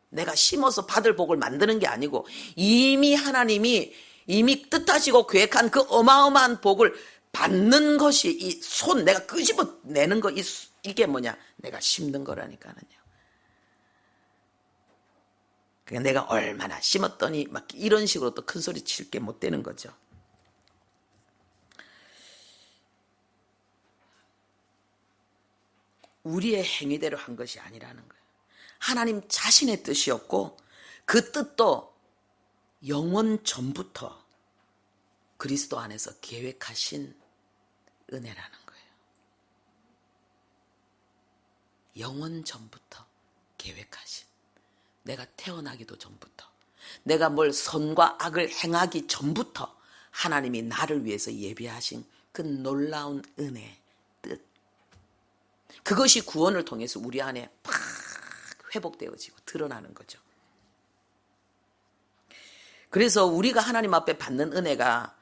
내가 심어서 받을 복을 만드는 게 아니고 이미 하나님이 이미 뜻하시고 계획한 그 어마어마한 복을 받는 것이 이 손, 내가 끄집어내는 거, 이게 뭐냐? 내가 심는 거라니까는요. 그러니까 내가 얼마나 심었더니 막 이런 식으로 또 큰 소리 칠 게 못 되는 거죠. 우리의 행위대로 한 것이 아니라는 거예요. 하나님 자신의 뜻이었고 그 뜻도 영원 전부터 그리스도 안에서 계획하신 은혜라는 거예요. 영원 전부터 계획하신. 내가 태어나기도 전부터. 내가 뭘 선과 악을 행하기 전부터 하나님이 나를 위해서 예비하신 그 놀라운 은혜, 뜻. 그것이 구원을 통해서 우리 안에 팍 회복되어지고 드러나는 거죠. 그래서 우리가 하나님 앞에 받는 은혜가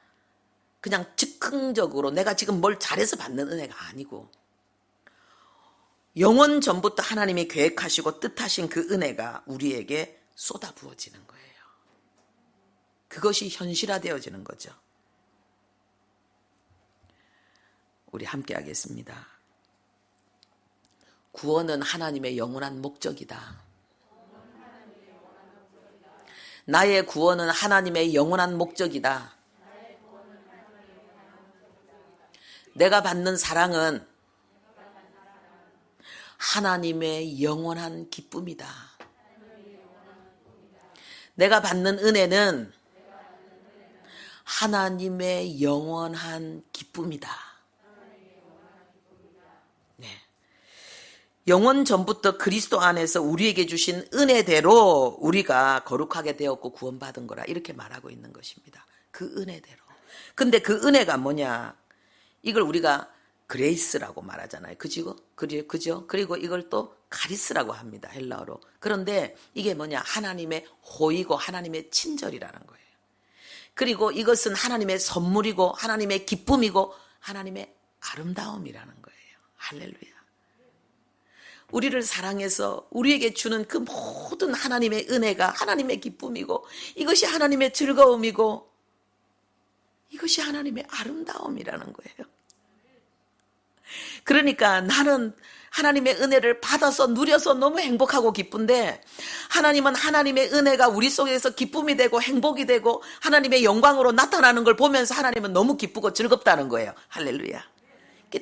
그냥 즉흥적으로 내가 지금 뭘 잘해서 받는 은혜가 아니고 영원 전부터 하나님이 계획하시고 뜻하신 그 은혜가 우리에게 쏟아 부어지는 거예요. 그것이 현실화되어지는 거죠. 우리 함께 하겠습니다. 구원은 하나님의 영원한 목적이다. 나의 구원은 하나님의 영원한 목적이다. 내가 받는 사랑은 하나님의 영원한 기쁨이다. 내가 받는 은혜는 하나님의 영원한 기쁨이다. 네. 영원 전부터 그리스도 안에서 우리에게 주신 은혜대로 우리가 거룩하게 되었고 구원받은 거라 이렇게 말하고 있는 것입니다. 그 은혜대로. 근데 그 은혜가 뭐냐? 이걸 우리가 그레이스라고 말하잖아요. 그죠? 그리고 이걸 또 카리스라고 합니다. 헬라어로. 그런데 이게 뭐냐? 하나님의 호의고 하나님의 친절이라는 거예요. 그리고 이것은 하나님의 선물이고 하나님의 기쁨이고 하나님의 아름다움이라는 거예요. 할렐루야. 우리를 사랑해서 우리에게 주는 그 모든 하나님의 은혜가 하나님의 기쁨이고 이것이 하나님의 즐거움이고 이것이 하나님의 아름다움이라는 거예요. 그러니까 나는 하나님의 은혜를 받아서 누려서 너무 행복하고 기쁜데 하나님은 하나님의 은혜가 우리 속에서 기쁨이 되고 행복이 되고 하나님의 영광으로 나타나는 걸 보면서 하나님은 너무 기쁘고 즐겁다는 거예요. 할렐루야.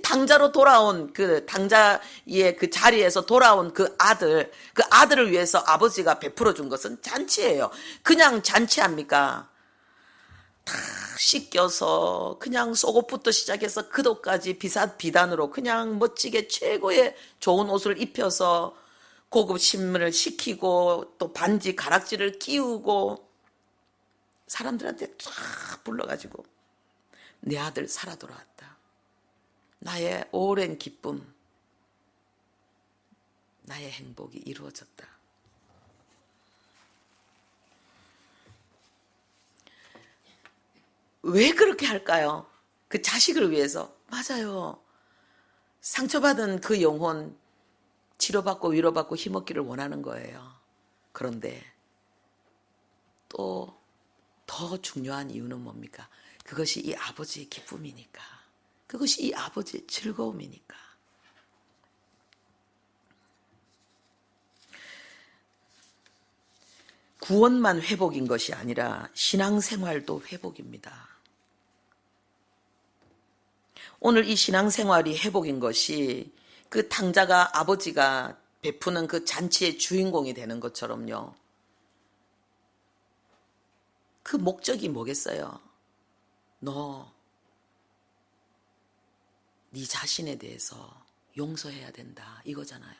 당자로 돌아온 당자의 그 자리에서 돌아온 그 아들을 위해서 아버지가 베풀어 준 것은 잔치예요. 그냥 잔치합니까? 다 씻겨서 그냥 속옷부터 시작해서 그도까지 비단으로 그냥 멋지게 최고의 좋은 옷을 입혀서 고급 신문을 시키고 또 반지 가락지를 끼우고 사람들한테 쫙 불러가지고 내 아들 살아 돌아왔다. 나의 오랜 기쁨, 나의 행복이 이루어졌다. 왜 그렇게 할까요? 그 자식을 위해서. 맞아요. 상처받은 그 영혼 치료받고 위로받고 힘없기를 원하는 거예요. 그런데 또 더 중요한 이유는 뭡니까? 그것이 이 아버지의 기쁨이니까. 그것이 이 아버지의 즐거움이니까. 구원만 회복인 것이 아니라 신앙생활도 회복입니다. 오늘 이 신앙생활이 회복인 것이 그 당자가 아버지가 베푸는 그 잔치의 주인공이 되는 것처럼요. 그 목적이 뭐겠어요? 너 네 자신에 대해서 용서해야 된다 이거잖아요.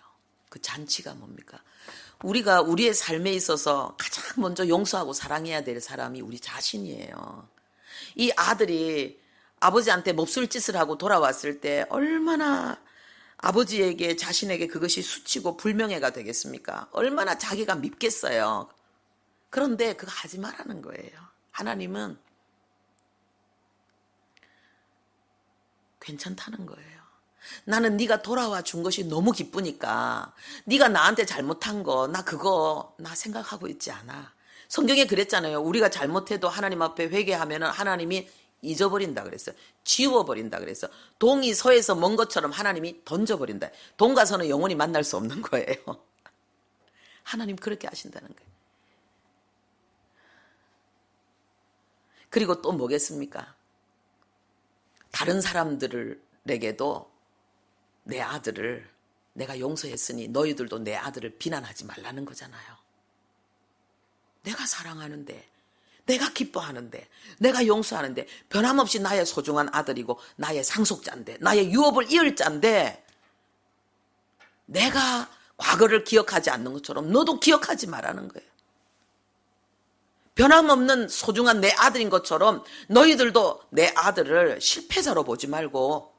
그 잔치가 뭡니까? 우리가 우리의 삶에 있어서 가장 먼저 용서하고 사랑해야 될 사람이 우리 자신이에요. 이 아들이 아버지한테 몹쓸 짓을 하고 돌아왔을 때 얼마나 아버지에게 자신에게 그것이 수치고 불명예가 되겠습니까? 얼마나 자기가 밉겠어요. 그런데 그거 하지 말라는 거예요. 하나님은 괜찮다는 거예요. 나는 네가 돌아와 준 것이 너무 기쁘니까 네가 나한테 잘못한 거 나 생각하고 있지 않아. 성경에 그랬잖아요. 우리가 잘못해도 하나님 앞에 회개하면 하나님이 잊어버린다 그랬어요. 지워버린다 그랬어요. 동이 서에서 먼 것처럼 하나님이 던져버린다. 동과 서는 영원히 만날 수 없는 거예요. 하나님 그렇게 하신다는 거예요. 그리고 또 뭐겠습니까? 다른 사람들에게도 내 아들을 내가 용서했으니 너희들도 내 아들을 비난하지 말라는 거잖아요. 내가 사랑하는데, 내가 기뻐하는데, 내가 용서하는데 변함없이 나의 소중한 아들이고 나의 상속자인데, 나의 유업을 이을 자인데 내가 과거를 기억하지 않는 것처럼 너도 기억하지 말라는 거예요. 변함없는 소중한 내 아들인 것처럼 너희들도 내 아들을 실패자로 보지 말고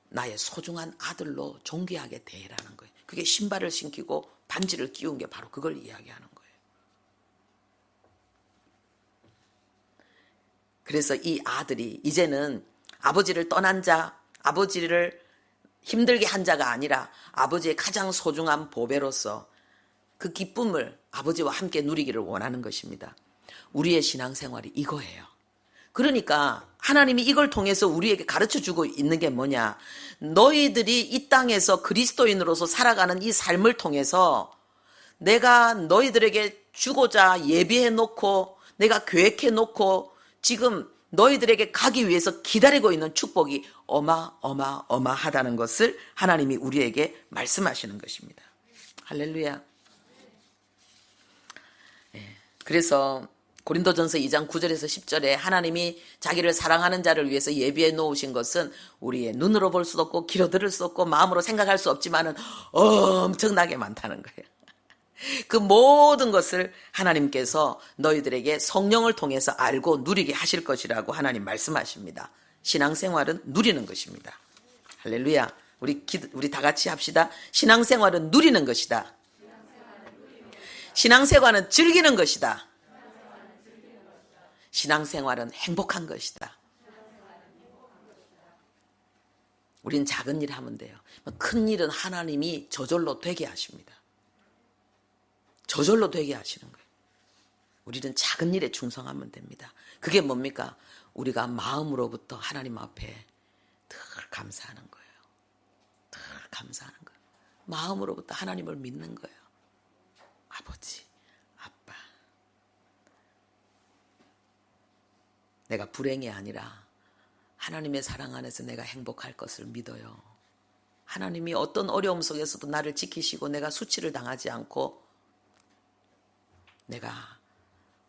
나의 소중한 아들로 존귀하게 대해라는 거예요. 그게 신발을 신기고 반지를 끼운 게 바로 그걸 이야기하는 거예요. 그래서 이 아들이 이제는 아버지를 떠난 자, 아버지를 힘들게 한 자가 아니라 아버지의 가장 소중한 보배로서 그 기쁨을 아버지와 함께 누리기를 원하는 것입니다. 우리의 신앙생활이 이거예요. 그러니까 하나님이 이걸 통해서 우리에게 가르쳐주고 있는 게 뭐냐. 너희들이 이 땅에서 그리스도인으로서 살아가는 이 삶을 통해서 내가 너희들에게 주고자 예비해놓고 내가 계획해놓고 지금 너희들에게 가기 위해서 기다리고 있는 축복이 어마어마하다는 것을 하나님이 우리에게 말씀하시는 것입니다. 할렐루야. 그래서 고린도전서 2장 9절에서 10절에 하나님이 자기를 사랑하는 자를 위해서 예비해 놓으신 것은 우리의 눈으로 볼 수도 없고 귀로 들을 수 없고 마음으로 생각할 수 없지만은 엄청나게 많다는 거예요. 그 모든 것을 하나님께서 너희들에게 성령을 통해서 알고 누리게 하실 것이라고 하나님 말씀하십니다. 신앙생활은 누리는 것입니다. 할렐루야. 우리 다 같이 합시다. 신앙생활은 누리는 것이다. 신앙생활은 즐기는 것이다. 신앙생활은 행복한 것이다. 우린 작은 일 하면 돼요. 큰 일은 하나님이 저절로 되게 하십니다. 저절로 되게 하시는 거예요. 우리는 작은 일에 충성하면 됩니다. 그게 뭡니까? 우리가 마음으로부터 하나님 앞에 늘 감사하는 거예요. 늘 감사하는 거예요. 마음으로부터 하나님을 믿는 거예요. 아버지, 아빠. 내가 불행이 아니라 하나님의 사랑 안에서 내가 행복할 것을 믿어요. 하나님이 어떤 어려움 속에서도 나를 지키시고 내가 수치를 당하지 않고 내가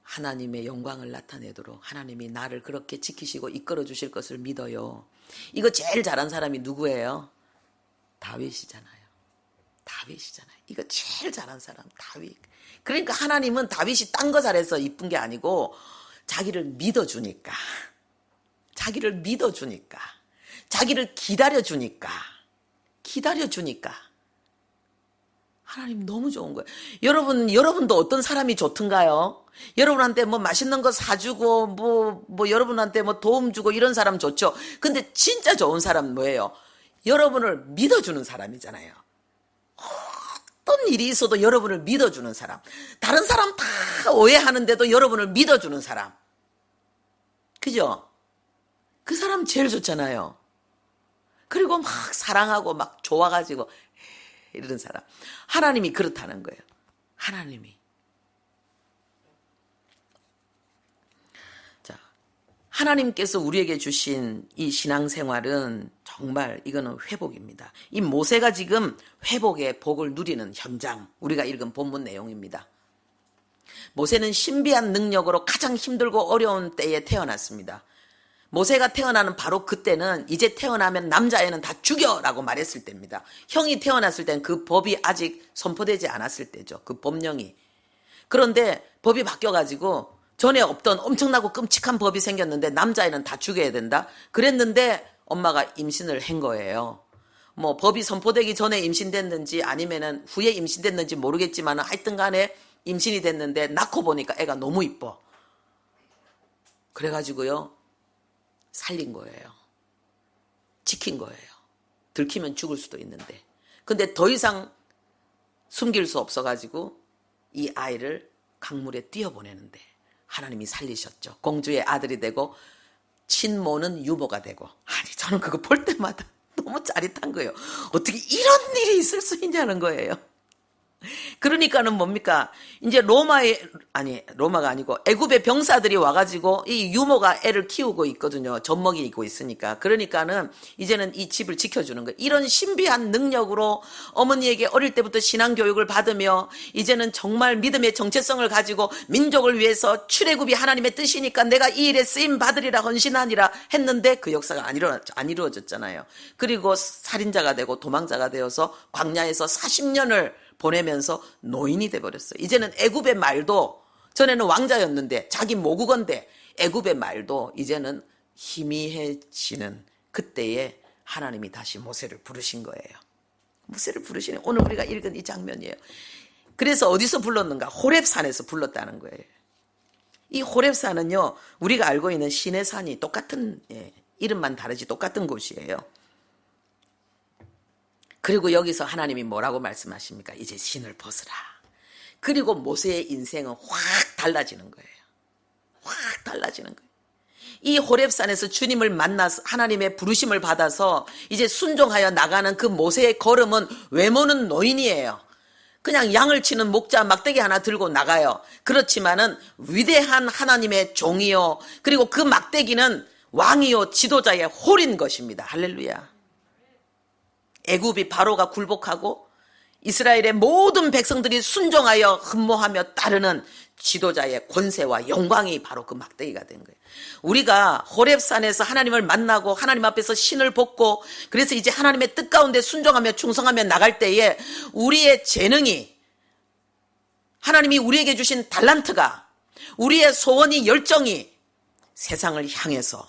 하나님의 영광을 나타내도록 하나님이 나를 그렇게 지키시고 이끌어 주실 것을 믿어요. 이거 제일 잘한 사람이 누구예요? 다윗이잖아요. 다윗이잖아요. 이거 제일 잘한 사람 다윗. 그러니까 하나님은 다윗이 딴 거 잘해서 이쁜 게 아니고 자기를 믿어주니까, 자기를 믿어주니까, 자기를 기다려주니까 하나님 너무 좋은 거예요. 여러분도 어떤 사람이 좋던가요? 여러분한테 뭐 맛있는 거 사주고, 뭐 여러분한테 뭐 도움 주고 이런 사람 좋죠. 근데 진짜 좋은 사람은 뭐예요? 여러분을 믿어주는 사람이잖아요. 어떤 일이 있어도 여러분을 믿어주는 사람. 다른 사람 다 오해하는데도 여러분을 믿어주는 사람. 그죠? 그 사람 제일 좋잖아요. 그리고 막 사랑하고 막 좋아가지고 이런 사람. 하나님이 그렇다는 거예요. 하나님이. 자, 하나님께서 우리에게 주신 이 신앙생활은 정말 이거는 회복입니다. 이 모세가 지금 회복의 복을 누리는 현장, 우리가 읽은 본문 내용입니다. 모세는 신비한 능력으로 가장 힘들고 어려운 때에 태어났습니다. 모세가 태어나는 바로 그때는 이제 태어나면 남자애는 다 죽여라고 말했을 때입니다. 형이 태어났을 때는 그 법이 아직 선포되지 않았을 때죠. 그 법령이. 그런데 법이 바뀌어가지고 전에 없던 엄청나고 끔찍한 법이 생겼는데 남자애는 다 죽여야 된다. 그랬는데 엄마가 임신을 한 거예요. 뭐 법이 선포되기 전에 임신됐는지 아니면은 후에 임신됐는지 모르겠지만 하여튼 간에 임신이 됐는데 낳고 보니까 애가 너무 이뻐. 그래가지고요. 살린 거예요. 지킨 거예요. 들키면 죽을 수도 있는데. 근데 더 이상 숨길 수 없어가지고 이 아이를 강물에 띄어보내는데 하나님이 살리셨죠. 공주의 아들이 되고 친모는 유모가 되고. 아니 저는 그거 볼 때마다 너무 짜릿한 거예요. 어떻게 이런 일이 있을 수 있냐는 거예요. 그러니까는 뭡니까? 이제 로마가 아니고 애굽의 병사들이 와가지고 이 유모가 애를 키우고 있거든요. 젖먹이고 있으니까. 그러니까는 이제는 이 집을 지켜주는 거예요. 이런 신비한 능력으로 어머니에게 어릴 때부터 신앙교육을 받으며 이제는 정말 믿음의 정체성을 가지고 민족을 위해서 출애굽이 하나님의 뜻이니까 내가 이 일에 쓰임 받으리라 헌신하니라 했는데 그 역사가 안 이루어졌잖아요. 그리고 살인자가 되고 도망자가 되어서 광야에서 40년을 보내면서 노인이 돼버렸어요. 이제는 애굽의 말도 전에는 왕자였는데 자기 모국어인데 애굽의 말도 이제는 희미해지는 그때에 하나님이 다시 모세를 부르신 거예요. 모세를 부르시는 오늘 우리가 읽은 이 장면이에요. 그래서 어디서 불렀는가? 호렙산에서 불렀다는 거예요. 이 호렙산은요 우리가 알고 있는 시내산이 똑같은 이름만 다르지 똑같은 곳이에요. 그리고 여기서 하나님이 뭐라고 말씀하십니까? 이제 신을 벗으라. 그리고 모세의 인생은 확 달라지는 거예요. 확 달라지는 거예요. 이 호렙산에서 주님을 만나서 하나님의 부르심을 받아서 이제 순종하여 나가는 그 모세의 걸음은 외모는 노인이에요. 그냥 양을 치는 목자 막대기 하나 들고 나가요. 그렇지만은 위대한 하나님의 종이요. 그리고 그 막대기는 왕이요 지도자의 홀인 것입니다. 할렐루야. 애굽이 바로가 굴복하고 이스라엘의 모든 백성들이 순종하여 흠모하며 따르는 지도자의 권세와 영광이 바로 그 막대기가 된 거예요. 우리가 호렙산에서 하나님을 만나고 하나님 앞에서 신을 벗고 그래서 이제 하나님의 뜻 가운데 순종하며 충성하며 나갈 때에 우리의 재능이 하나님이 우리에게 주신 달란트가 우리의 소원이 열정이 세상을 향해서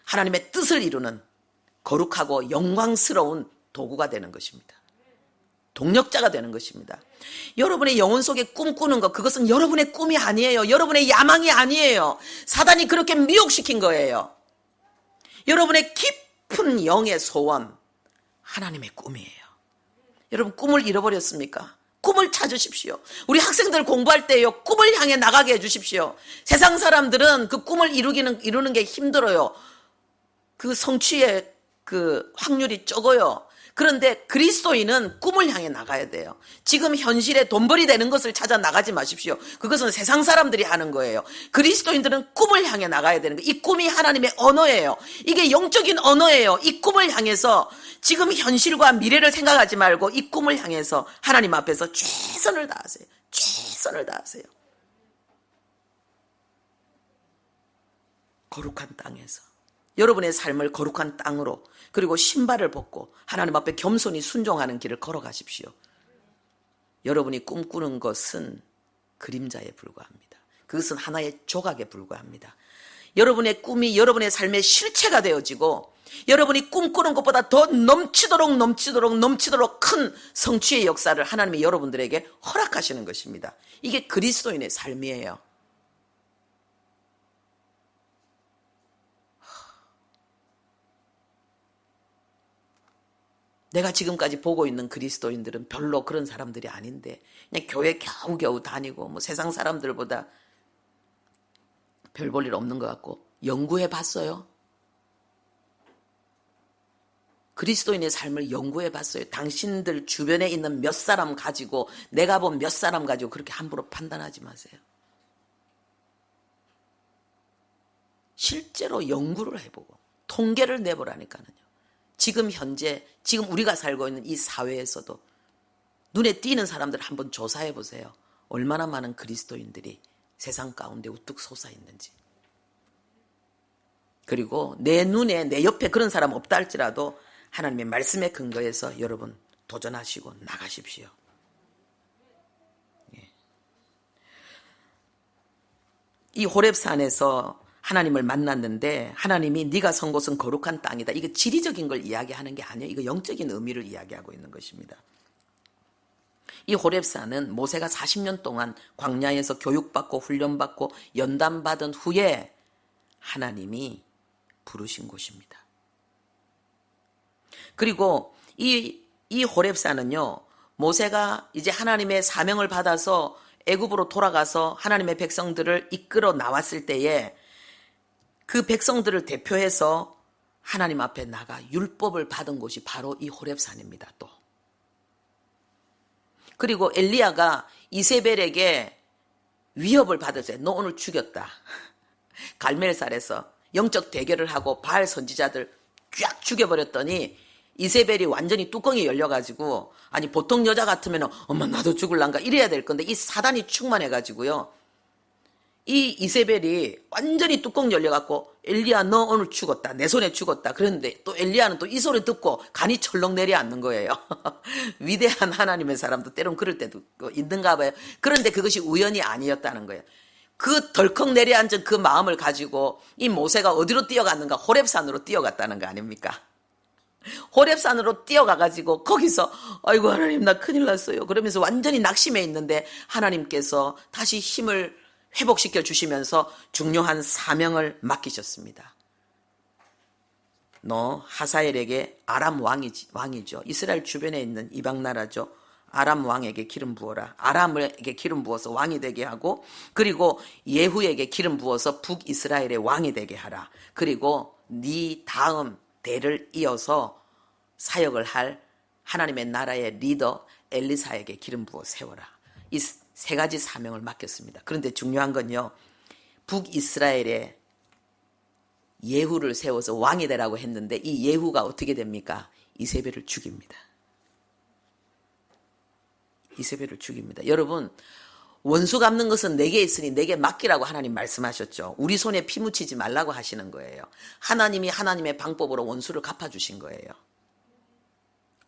하나님의 뜻을 이루는 거룩하고 영광스러운 도구가 되는 것입니다. 동력자가 되는 것입니다. 여러분의 영혼 속에 꿈꾸는 것 그것은 여러분의 꿈이 아니에요. 여러분의 야망이 아니에요. 사단이 그렇게 미혹시킨 거예요. 여러분의 깊은 영의 소원 하나님의 꿈이에요. 여러분 꿈을 잃어버렸습니까? 꿈을 찾으십시오. 우리 학생들 공부할 때요 꿈을 향해 나가게 해주십시오. 세상 사람들은 그 꿈을 이루는 게 힘들어요. 그 성취의 그 확률이 적어요. 그런데 그리스도인은 꿈을 향해 나가야 돼요. 지금 현실에 돈벌이 되는 것을 찾아 나가지 마십시오. 그것은 세상 사람들이 하는 거예요. 그리스도인들은 꿈을 향해 나가야 되는 거예요. 이 꿈이 하나님의 언어예요. 이게 영적인 언어예요. 이 꿈을 향해서 지금 현실과 미래를 생각하지 말고 이 꿈을 향해서 하나님 앞에서 최선을 다하세요. 최선을 다하세요. 거룩한 땅에서 여러분의 삶을 거룩한 땅으로, 그리고 신발을 벗고 하나님 앞에 겸손히 순종하는 길을 걸어가십시오. 여러분이 꿈꾸는 것은 그림자에 불과합니다. 그것은 하나의 조각에 불과합니다. 여러분의 꿈이 여러분의 삶의 실체가 되어지고 여러분이 꿈꾸는 것보다 더 넘치도록 큰 성취의 역사를 하나님이 여러분들에게 허락하시는 것입니다. 이게 그리스도인의 삶이에요. 내가 지금까지 보고 있는 그리스도인들은 별로 그런 사람들이 아닌데 그냥 교회 겨우겨우 다니고 뭐 세상 사람들보다 별 볼 일 없는 것 같고, 연구해 봤어요? 그리스도인의 삶을 연구해 봤어요? 당신들 주변에 있는 몇 사람 가지고, 내가 본 몇 사람 가지고 그렇게 함부로 판단하지 마세요. 실제로 연구를 해보고 통계를 내보라니까요. 지금 현재, 지금 우리가 살고 있는 이 사회에서도 눈에 띄는 사람들을 한번 조사해 보세요. 얼마나 많은 그리스도인들이 세상 가운데 우뚝 솟아 있는지. 그리고 내 눈에, 내 옆에 그런 사람 없다 할지라도 하나님의 말씀에 근거해서 여러분 도전하시고 나가십시오. 이 호렙산에서 하나님을 만났는데 하나님이 네가 선 곳은 거룩한 땅이다. 이거 지리적인 걸 이야기하는 게 아니에요. 이거 영적인 의미를 이야기하고 있는 것입니다. 이 호렙산은 모세가 40년 동안 광야에서 교육받고 훈련받고 연단받은 후에 하나님이 부르신 곳입니다. 그리고 이 호렙산은요, 모세가 이제 하나님의 사명을 받아서 애굽으로 돌아가서 하나님의 백성들을 이끌어 나왔을 때에 그 백성들을 대표해서 하나님 앞에 나가 율법을 받은 곳이 바로 이 호렙산입니다. 또 그리고 엘리야가 이세벨에게 위협을 받았어요. 너 오늘 죽였다. 갈멜살에서 영적 대결을 하고 바알 선지자들 쫙 죽여버렸더니 이세벨이 완전히 뚜껑이 열려가지고, 아니 보통 여자 같으면 엄마 나도 죽을란가 이래야 될 건데 이 사단이 충만해가지고요, 이 이세벨이 완전히 뚜껑 열려갖고 엘리야 너 오늘 죽었다, 내 손에 죽었다. 그런데 또 엘리야는 또 이 소리 듣고 간이 철렁 내려앉는 거예요. 위대한 하나님의 사람도 때론 그럴 때도 있는가 봐요. 그런데 그것이 우연이 아니었다는 거예요. 그 덜컥 내려앉은 그 마음을 가지고 이 모세가 어디로 뛰어갔는가? 호렙산으로 뛰어갔다는 거 아닙니까? 호렙산으로 뛰어가가지고 거기서 아이고 하나님 나 큰일 났어요 그러면서 완전히 낙심해 있는데 하나님께서 다시 힘을 회복시켜 주시면서 중요한 사명을 맡기셨습니다. 너 하사엘에게, 아람 왕이죠. 이스라엘 주변에 있는 이방 나라죠. 아람 왕에게 기름 부어라. 아람에게 기름 부어서 왕이 되게 하고, 그리고 예후에게 기름 부어서 북이스라엘의 왕이 되게 하라. 그리고 네 다음 대를 이어서 사역을 할 하나님의 나라의 리더 엘리사에게 기름 부어 세워라. 이 세 가지 사명을 맡겼습니다. 그런데 중요한 건요, 북이스라엘에 예후를 세워서 왕이 되라고 했는데 이 예후가 어떻게 됩니까? 이세벨을 죽입니다. 이세벨을 죽입니다. 여러분, 원수 갚는 것은 내게 있으니 내게 맡기라고 하나님 말씀하셨죠. 우리 손에 피 묻히지 말라고 하시는 거예요. 하나님이 하나님의 방법으로 원수를 갚아주신 거예요.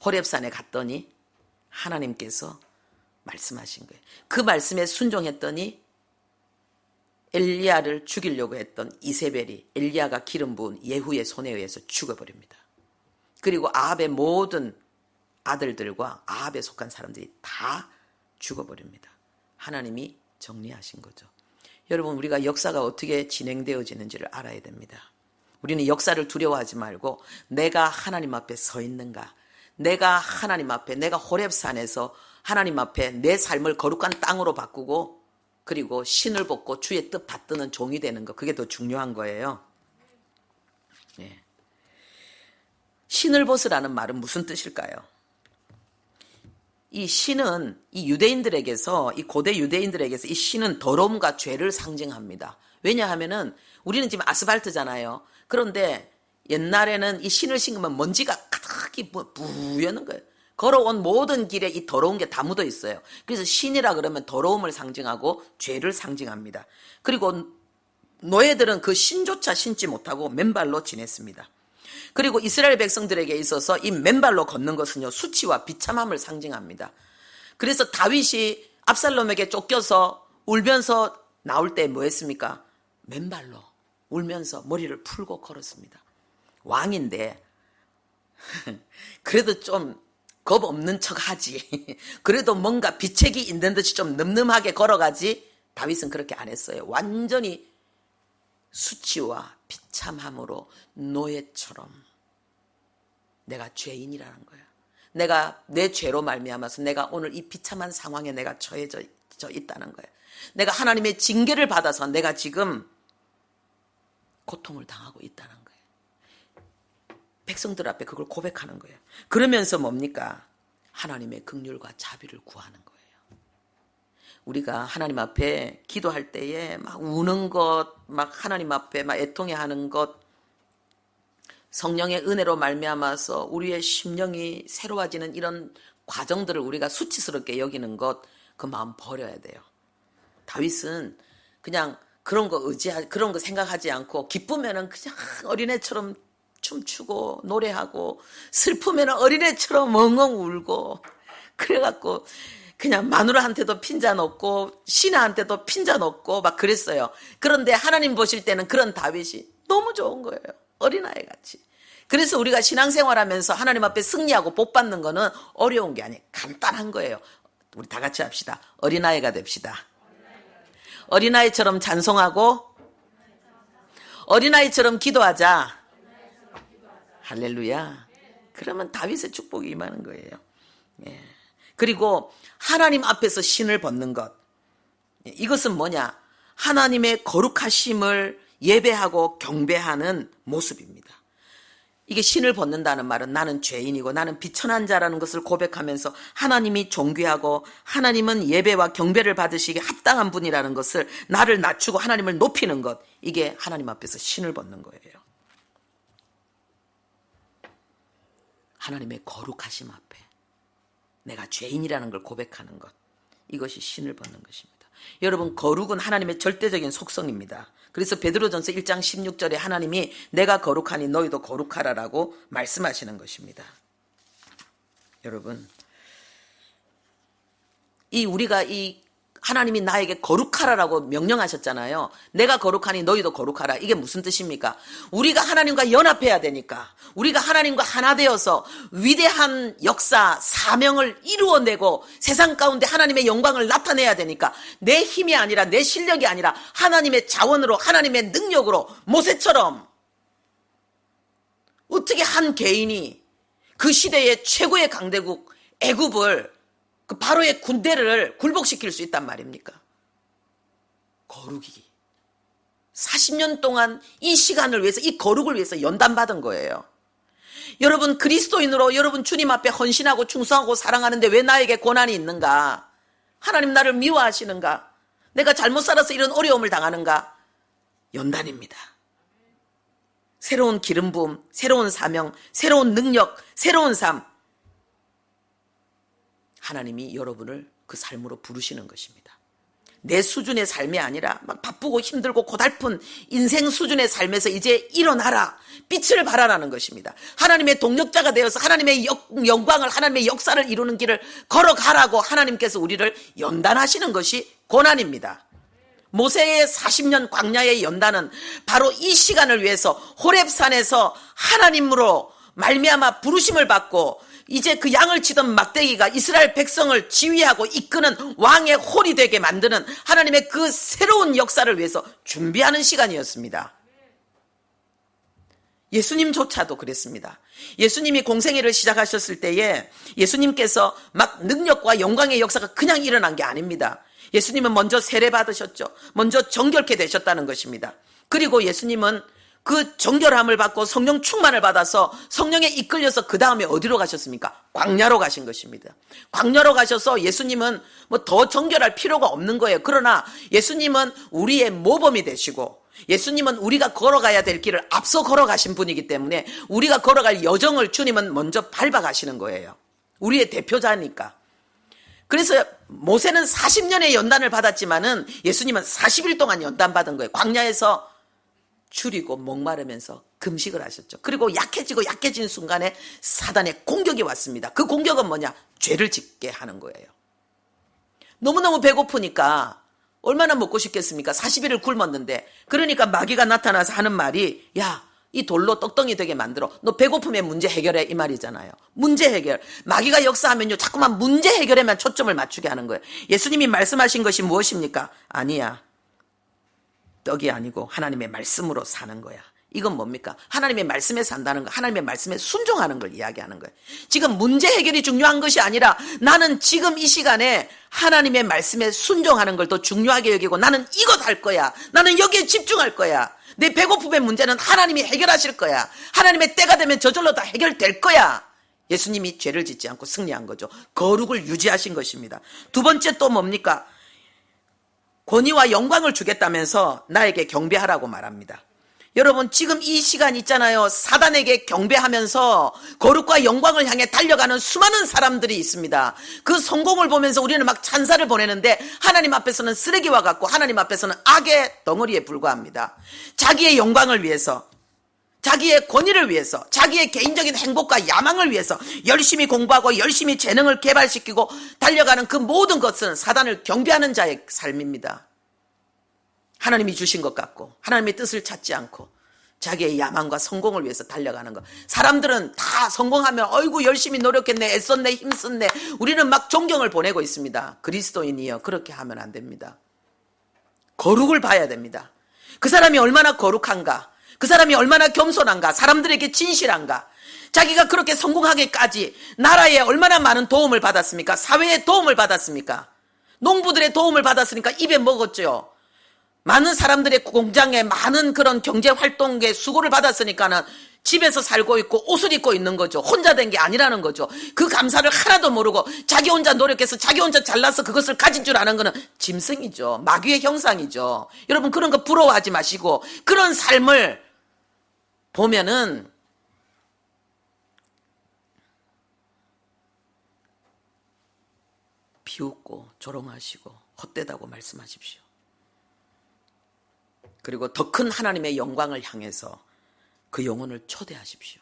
호렙산에 갔더니 하나님께서 말씀하신 거예요. 그 말씀에 순종했더니 엘리야를 죽이려고 했던 이세벨이 엘리야가 기름 부은 예후의 손에 의해서 죽어버립니다. 그리고 아합의 모든 아들들과 아합에 속한 사람들이 다 죽어버립니다. 하나님이 정리하신 거죠. 여러분, 우리가 역사가 어떻게 진행되어지는지를 알아야 됩니다. 우리는 역사를 두려워하지 말고 내가 하나님 앞에 서 있는가, 내가 하나님 앞에, 내가 호렙산에서 하나님 앞에 내 삶을 거룩한 땅으로 바꾸고 그리고 신을 벗고 주의 뜻 받드는 종이 되는 것, 그게 더 중요한 거예요. 신을 벗으라는 말은 무슨 뜻일까요? 이 신은 이 유대인들에게서, 이 고대 유대인들에게서 이 신은 더러움과 죄를 상징합니다. 왜냐하면은 우리는 지금 아스팔트잖아요. 그런데 옛날에는 이 신을 신으면 먼지가 가득히 부여는 거예요. 걸어온 모든 길에 이 더러운 게 다 묻어 있어요. 그래서 신이라 그러면 더러움을 상징하고 죄를 상징합니다. 그리고 노예들은 그 신조차 신지 못하고 맨발로 지냈습니다. 그리고 이스라엘 백성들에게 있어서 이 맨발로 걷는 것은요, 수치와 비참함을 상징합니다. 그래서 다윗이 압살롬에게 쫓겨서 울면서 나올 때 뭐 했습니까? 맨발로 울면서 머리를 풀고 걸었습니다. 왕인데 그래도 좀 겁 없는 척 하지. 그래도 뭔가 비책이 있는 듯이 좀 늠름하게 걸어가지. 다윗은 그렇게 안 했어요. 완전히 수치와 비참함으로 노예처럼 내가 죄인이라는 거야. 내가 내 죄로 말미암아서 내가 오늘 이 비참한 상황에 내가 처해져 있다는 거야. 내가 하나님의 징계를 받아서 내가 지금 고통을 당하고 있다는 거예요. 백성들 앞에 그걸 고백하는 거예요. 그러면서 뭡니까? 하나님의 긍휼과 자비를 구하는 거예요. 우리가 하나님 앞에 기도할 때에 막 우는 것, 막 하나님 앞에 막 애통해하는 것, 성령의 은혜로 말미암아서 우리의 심령이 새로워지는 이런 과정들을 우리가 수치스럽게 여기는 것, 그 마음 버려야 돼요. 다윗은 그냥 그런 거 생각하지 않고, 기쁘면은 그냥 어린애처럼 춤추고 노래하고, 슬프면 어린애처럼 엉엉 울고, 그래갖고 그냥 마누라한테도 핀잔 얻고 신하한테도 핀잔 얻고 막 그랬어요. 그런데 하나님 보실 때는 그런 다윗이 너무 좋은 거예요. 어린아이 같이. 그래서 우리가 신앙생활하면서 하나님 앞에 승리하고 복 받는 거는 어려운 게 아니에요. 간단한 거예요. 우리 다 같이 합시다. 어린아이가 됩시다. 어린아이처럼 찬송하고 어린아이처럼 기도하자. 할렐루야. 그러면 다윗의 축복이 임하는 거예요. 예. 그리고 하나님 앞에서 신을 벗는 것, 이것은 뭐냐? 하나님의 거룩하심을 예배하고 경배하는 모습입니다. 이게 신을 벗는다는 말은 나는 죄인이고 나는 비천한 자라는 것을 고백하면서 하나님이 존귀하고 하나님은 예배와 경배를 받으시기에 합당한 분이라는 것을, 나를 낮추고 하나님을 높이는 것, 이게 하나님 앞에서 신을 벗는 거예요. 하나님의 거룩하심 앞에 내가 죄인이라는 걸 고백하는 것, 이것이 신을 벗는 것입니다. 여러분, 거룩은 하나님의 절대적인 속성입니다. 그래서 베드로전서 1장 16절에 하나님이 내가 거룩하니 너희도 거룩하라라고 말씀하시는 것입니다. 여러분, 우리가 하나님이 나에게 거룩하라라고 명령하셨잖아요. 내가 거룩하니 너희도 거룩하라. 이게 무슨 뜻입니까? 우리가 하나님과 연합해야 되니까, 우리가 하나님과 하나 되어서 위대한 역사, 사명을 이루어내고 세상 가운데 하나님의 영광을 나타내야 되니까, 내 힘이 아니라 내 실력이 아니라 하나님의 자원으로, 하나님의 능력으로, 모세처럼 어떻게 한 개인이 그 시대의 최고의 강대국 애굽을, 그 바로의 군대를 굴복시킬 수 있단 말입니까? 거룩이 40년 동안 이 시간을 위해서, 이 거룩을 위해서 연단받은 거예요. 여러분, 그리스도인으로 여러분 주님 앞에 헌신하고 충성하고 사랑하는데 왜 나에게 고난이 있는가? 하나님 나를 미워하시는가? 내가 잘못 살아서 이런 어려움을 당하는가? 연단입니다. 새로운 기름 부음, 새로운 사명, 새로운 능력, 새로운 삶, 하나님이 여러분을 그 삶으로 부르시는 것입니다. 내 수준의 삶이 아니라 막 바쁘고 힘들고 고달픈 인생 수준의 삶에서 이제 일어나라, 빛을 발하라는 것입니다. 하나님의 동력자가 되어서 하나님의 영광을, 하나님의 역사를 이루는 길을 걸어가라고 하나님께서 우리를 연단하시는 것이 고난입니다. 모세의 40년 광야의 연단은 바로 이 시간을 위해서 호렙산에서 하나님으로 말미암아 부르심을 받고, 이제 그 양을 치던 막대기가 이스라엘 백성을 지휘하고 이끄는 왕의 홀이 되게 만드는 하나님의 그 새로운 역사를 위해서 준비하는 시간이었습니다. 예수님조차도 그랬습니다. 예수님이 공생애를 시작하셨을 때에 예수님께서 막 능력과 영광의 역사가 그냥 일어난 게 아닙니다. 예수님은 먼저 세례 받으셨죠. 먼저 정결케 되셨다는 것입니다. 그리고 예수님은 그 정결함을 받고 성령 충만을 받아서 성령에 이끌려서 그 다음에 어디로 가셨습니까? 광야로 가신 것입니다. 광야로 가셔서 예수님은 뭐 더 정결할 필요가 없는 거예요. 그러나 예수님은 우리의 모범이 되시고 예수님은 우리가 걸어가야 될 길을 앞서 걸어가신 분이기 때문에 우리가 걸어갈 여정을 주님은 먼저 밟아가시는 거예요. 우리의 대표자니까. 그래서 모세는 40년의 연단을 받았지만은 예수님은 40일 동안 연단받은 거예요. 광야에서 줄이고 목마르면서 금식을 하셨죠. 그리고 약해지고 약해진 순간에 사단의 공격이 왔습니다. 그 공격은 뭐냐? 죄를 짓게 하는 거예요. 너무너무 배고프니까 얼마나 먹고 싶겠습니까? 40일을 굶었는데. 그러니까 마귀가 나타나서 하는 말이 야, 이 돌로 떡덩이 되게 만들어. 너 배고픔의 문제 해결해 이 말이잖아요. 문제 해결. 마귀가 역사하면요 자꾸만 문제 해결에만 초점을 맞추게 하는 거예요. 예수님이 말씀하신 것이 무엇입니까? 아니야. 떡이 아니고 하나님의 말씀으로 사는 거야. 이건 뭡니까? 하나님의 말씀에 산다는 거, 하나님의 말씀에 순종하는 걸 이야기하는 거예요. 지금 문제 해결이 중요한 것이 아니라 나는 지금 이 시간에 하나님의 말씀에 순종하는 걸 더 중요하게 여기고 나는 이것 할 거야. 나는 여기에 집중할 거야. 내 배고픔의 문제는 하나님이 해결하실 거야. 하나님의 때가 되면 저절로 다 해결될 거야. 예수님이 죄를 짓지 않고 승리한 거죠. 거룩을 유지하신 것입니다. 두 번째 또 뭡니까? 권위와 영광을 주겠다면서 나에게 경배하라고 말합니다. 여러분 지금 이 시간 있잖아요. 사단에게 경배하면서 거룩과 영광을 향해 달려가는 수많은 사람들이 있습니다. 그 성공을 보면서 우리는 막 찬사를 보내는데 하나님 앞에서는 쓰레기와 같고 하나님 앞에서는 악의 덩어리에 불과합니다. 자기의 영광을 위해서, 자기의 권위를 위해서, 자기의 개인적인 행복과 야망을 위해서 열심히 공부하고 열심히 재능을 개발시키고 달려가는 그 모든 것은 사단을 경배하는 자의 삶입니다. 하나님이 주신 것 같고 하나님의 뜻을 찾지 않고 자기의 야망과 성공을 위해서 달려가는 것. 사람들은 다 성공하면 어이구 열심히 노력했네, 애썼네, 힘썼네. 우리는 막 존경을 보내고 있습니다. 그리스도인이여 그렇게 하면 안 됩니다. 거룩을 봐야 됩니다. 그 사람이 얼마나 거룩한가, 그 사람이 얼마나 겸손한가, 사람들에게 진실한가, 자기가 그렇게 성공하기까지 나라에 얼마나 많은 도움을 받았습니까? 사회에 도움을 받았습니까? 농부들의 도움을 받았으니까 입에 먹었죠. 많은 사람들의 공장에 많은 그런 경제활동에 수고를 받았으니까는 집에서 살고 있고 옷을 입고 있는 거죠. 혼자 된 게 아니라는 거죠. 그 감사를 하나도 모르고 자기 혼자 노력해서 자기 혼자 잘나서 그것을 가진 줄 아는 거는 짐승이죠. 마귀의 형상이죠. 여러분 그런 거 부러워하지 마시고 그런 삶을 보면은 비웃고 조롱하시고 헛되다고 말씀하십시오. 그리고 더 큰 하나님의 영광을 향해서 그 영혼을 초대하십시오.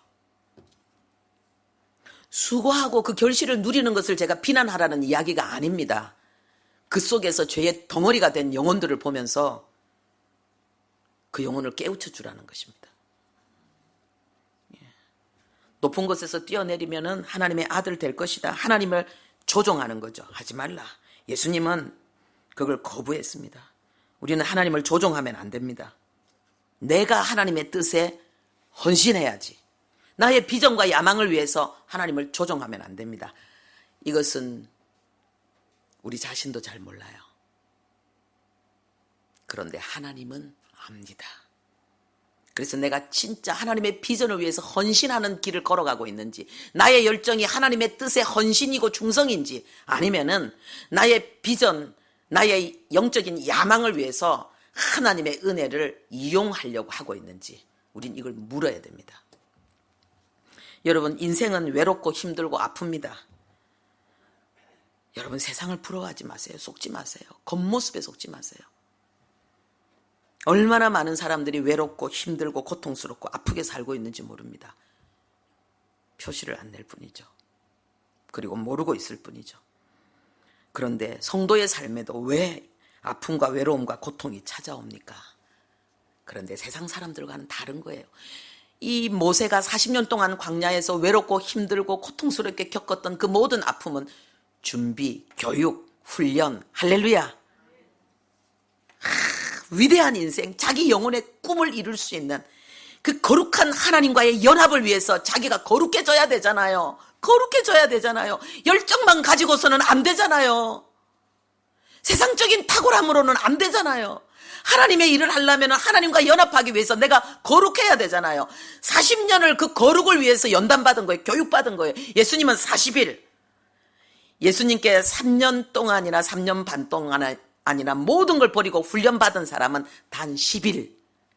수고하고 그 결실을 누리는 것을 제가 비난하라는 이야기가 아닙니다. 그 속에서 죄의 덩어리가 된 영혼들을 보면서 그 영혼을 깨우쳐 주라는 것입니다. 높은 곳에서 뛰어내리면은 하나님의 아들 될 것이다. 하나님을 조종하는 거죠. 하지 말라. 예수님은 그걸 거부했습니다. 우리는 하나님을 조종하면 안 됩니다. 내가 하나님의 뜻에 헌신해야지. 나의 비전과 야망을 위해서 하나님을 조종하면 안 됩니다. 이것은 우리 자신도 잘 몰라요. 그런데 하나님은 압니다. 그래서 내가 진짜 하나님의 비전을 위해서 헌신하는 길을 걸어가고 있는지, 나의 열정이 하나님의 뜻에 헌신이고 충성인지, 아니면은 나의 비전, 나의 영적인 야망을 위해서 하나님의 은혜를 이용하려고 하고 있는지 우린 이걸 물어야 됩니다. 여러분 인생은 외롭고 힘들고 아픕니다. 여러분 세상을 부러워하지 마세요. 속지 마세요. 겉모습에 속지 마세요. 얼마나 많은 사람들이 외롭고 힘들고 고통스럽고 아프게 살고 있는지 모릅니다. 표시를 안 낼 뿐이죠. 그리고 모르고 있을 뿐이죠. 그런데 성도의 삶에도 왜 아픔과 외로움과 고통이 찾아옵니까? 그런데 세상 사람들과는 다른 거예요. 이 모세가 40년 동안 광야에서 외롭고 힘들고 고통스럽게 겪었던 그 모든 아픔은 준비, 교육, 훈련, 할렐루야. 위대한 인생, 자기 영혼의 꿈을 이룰 수 있는 그 거룩한 하나님과의 연합을 위해서 자기가 거룩해져야 되잖아요. 거룩해져야 되잖아요. 열정만 가지고서는 안 되잖아요. 세상적인 탁월함으로는 안 되잖아요. 하나님의 일을 하려면 하나님과 연합하기 위해서 내가 거룩해야 되잖아요. 40년을 그 거룩을 위해서 연단받은 거예요. 교육받은 거예요. 예수님은 40일. 예수님께 3년 동안이나 3년 반 동안 아니라 모든 걸 버리고 훈련받은 사람은 단 10일.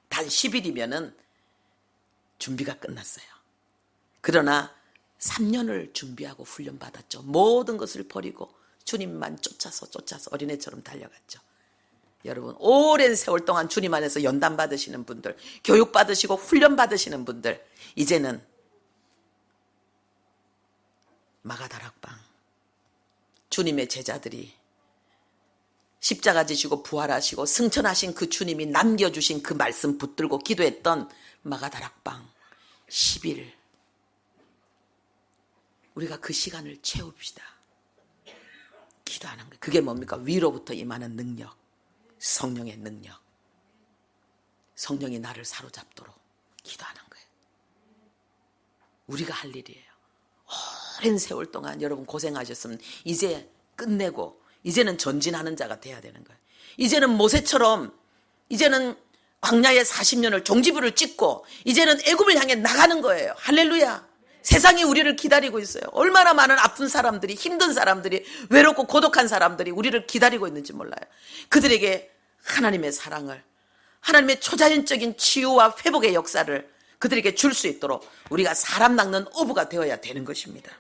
단 10일이면은 준비가 끝났어요. 그러나 3년을 준비하고 훈련받았죠. 모든 것을 버리고 주님만 쫓아서 어린애처럼 달려갔죠. 여러분, 오랜 세월 동안 주님 안에서 연단 받으시는 분들, 교육 받으시고 훈련 받으시는 분들, 이제는 마가다락방, 주님의 제자들이 십자가 지시고 부활하시고 승천하신 그 주님이 남겨주신 그 말씀 붙들고 기도했던 마가다락방 10일, 우리가 그 시간을 채웁시다. 기도하는 거예요. 그게 뭡니까? 위로부터 임하는 능력, 성령의 능력. 성령이 나를 사로잡도록 기도하는 거예요. 우리가 할 일이에요. 오랜 세월 동안 여러분 고생하셨으면 이제 끝내고 이제는 전진하는 자가 돼야 되는 거예요. 이제는 모세처럼 이제는 광야에 40년을 종지부를 찍고 이제는 애굽을 향해 나가는 거예요. 할렐루야. 세상이 우리를 기다리고 있어요. 얼마나 많은 아픈 사람들이, 힘든 사람들이, 외롭고 고독한 사람들이 우리를 기다리고 있는지 몰라요. 그들에게 하나님의 사랑을, 하나님의 초자연적인 치유와 회복의 역사를 그들에게 줄 수 있도록 우리가 사람 낚는 어부가 되어야 되는 것입니다.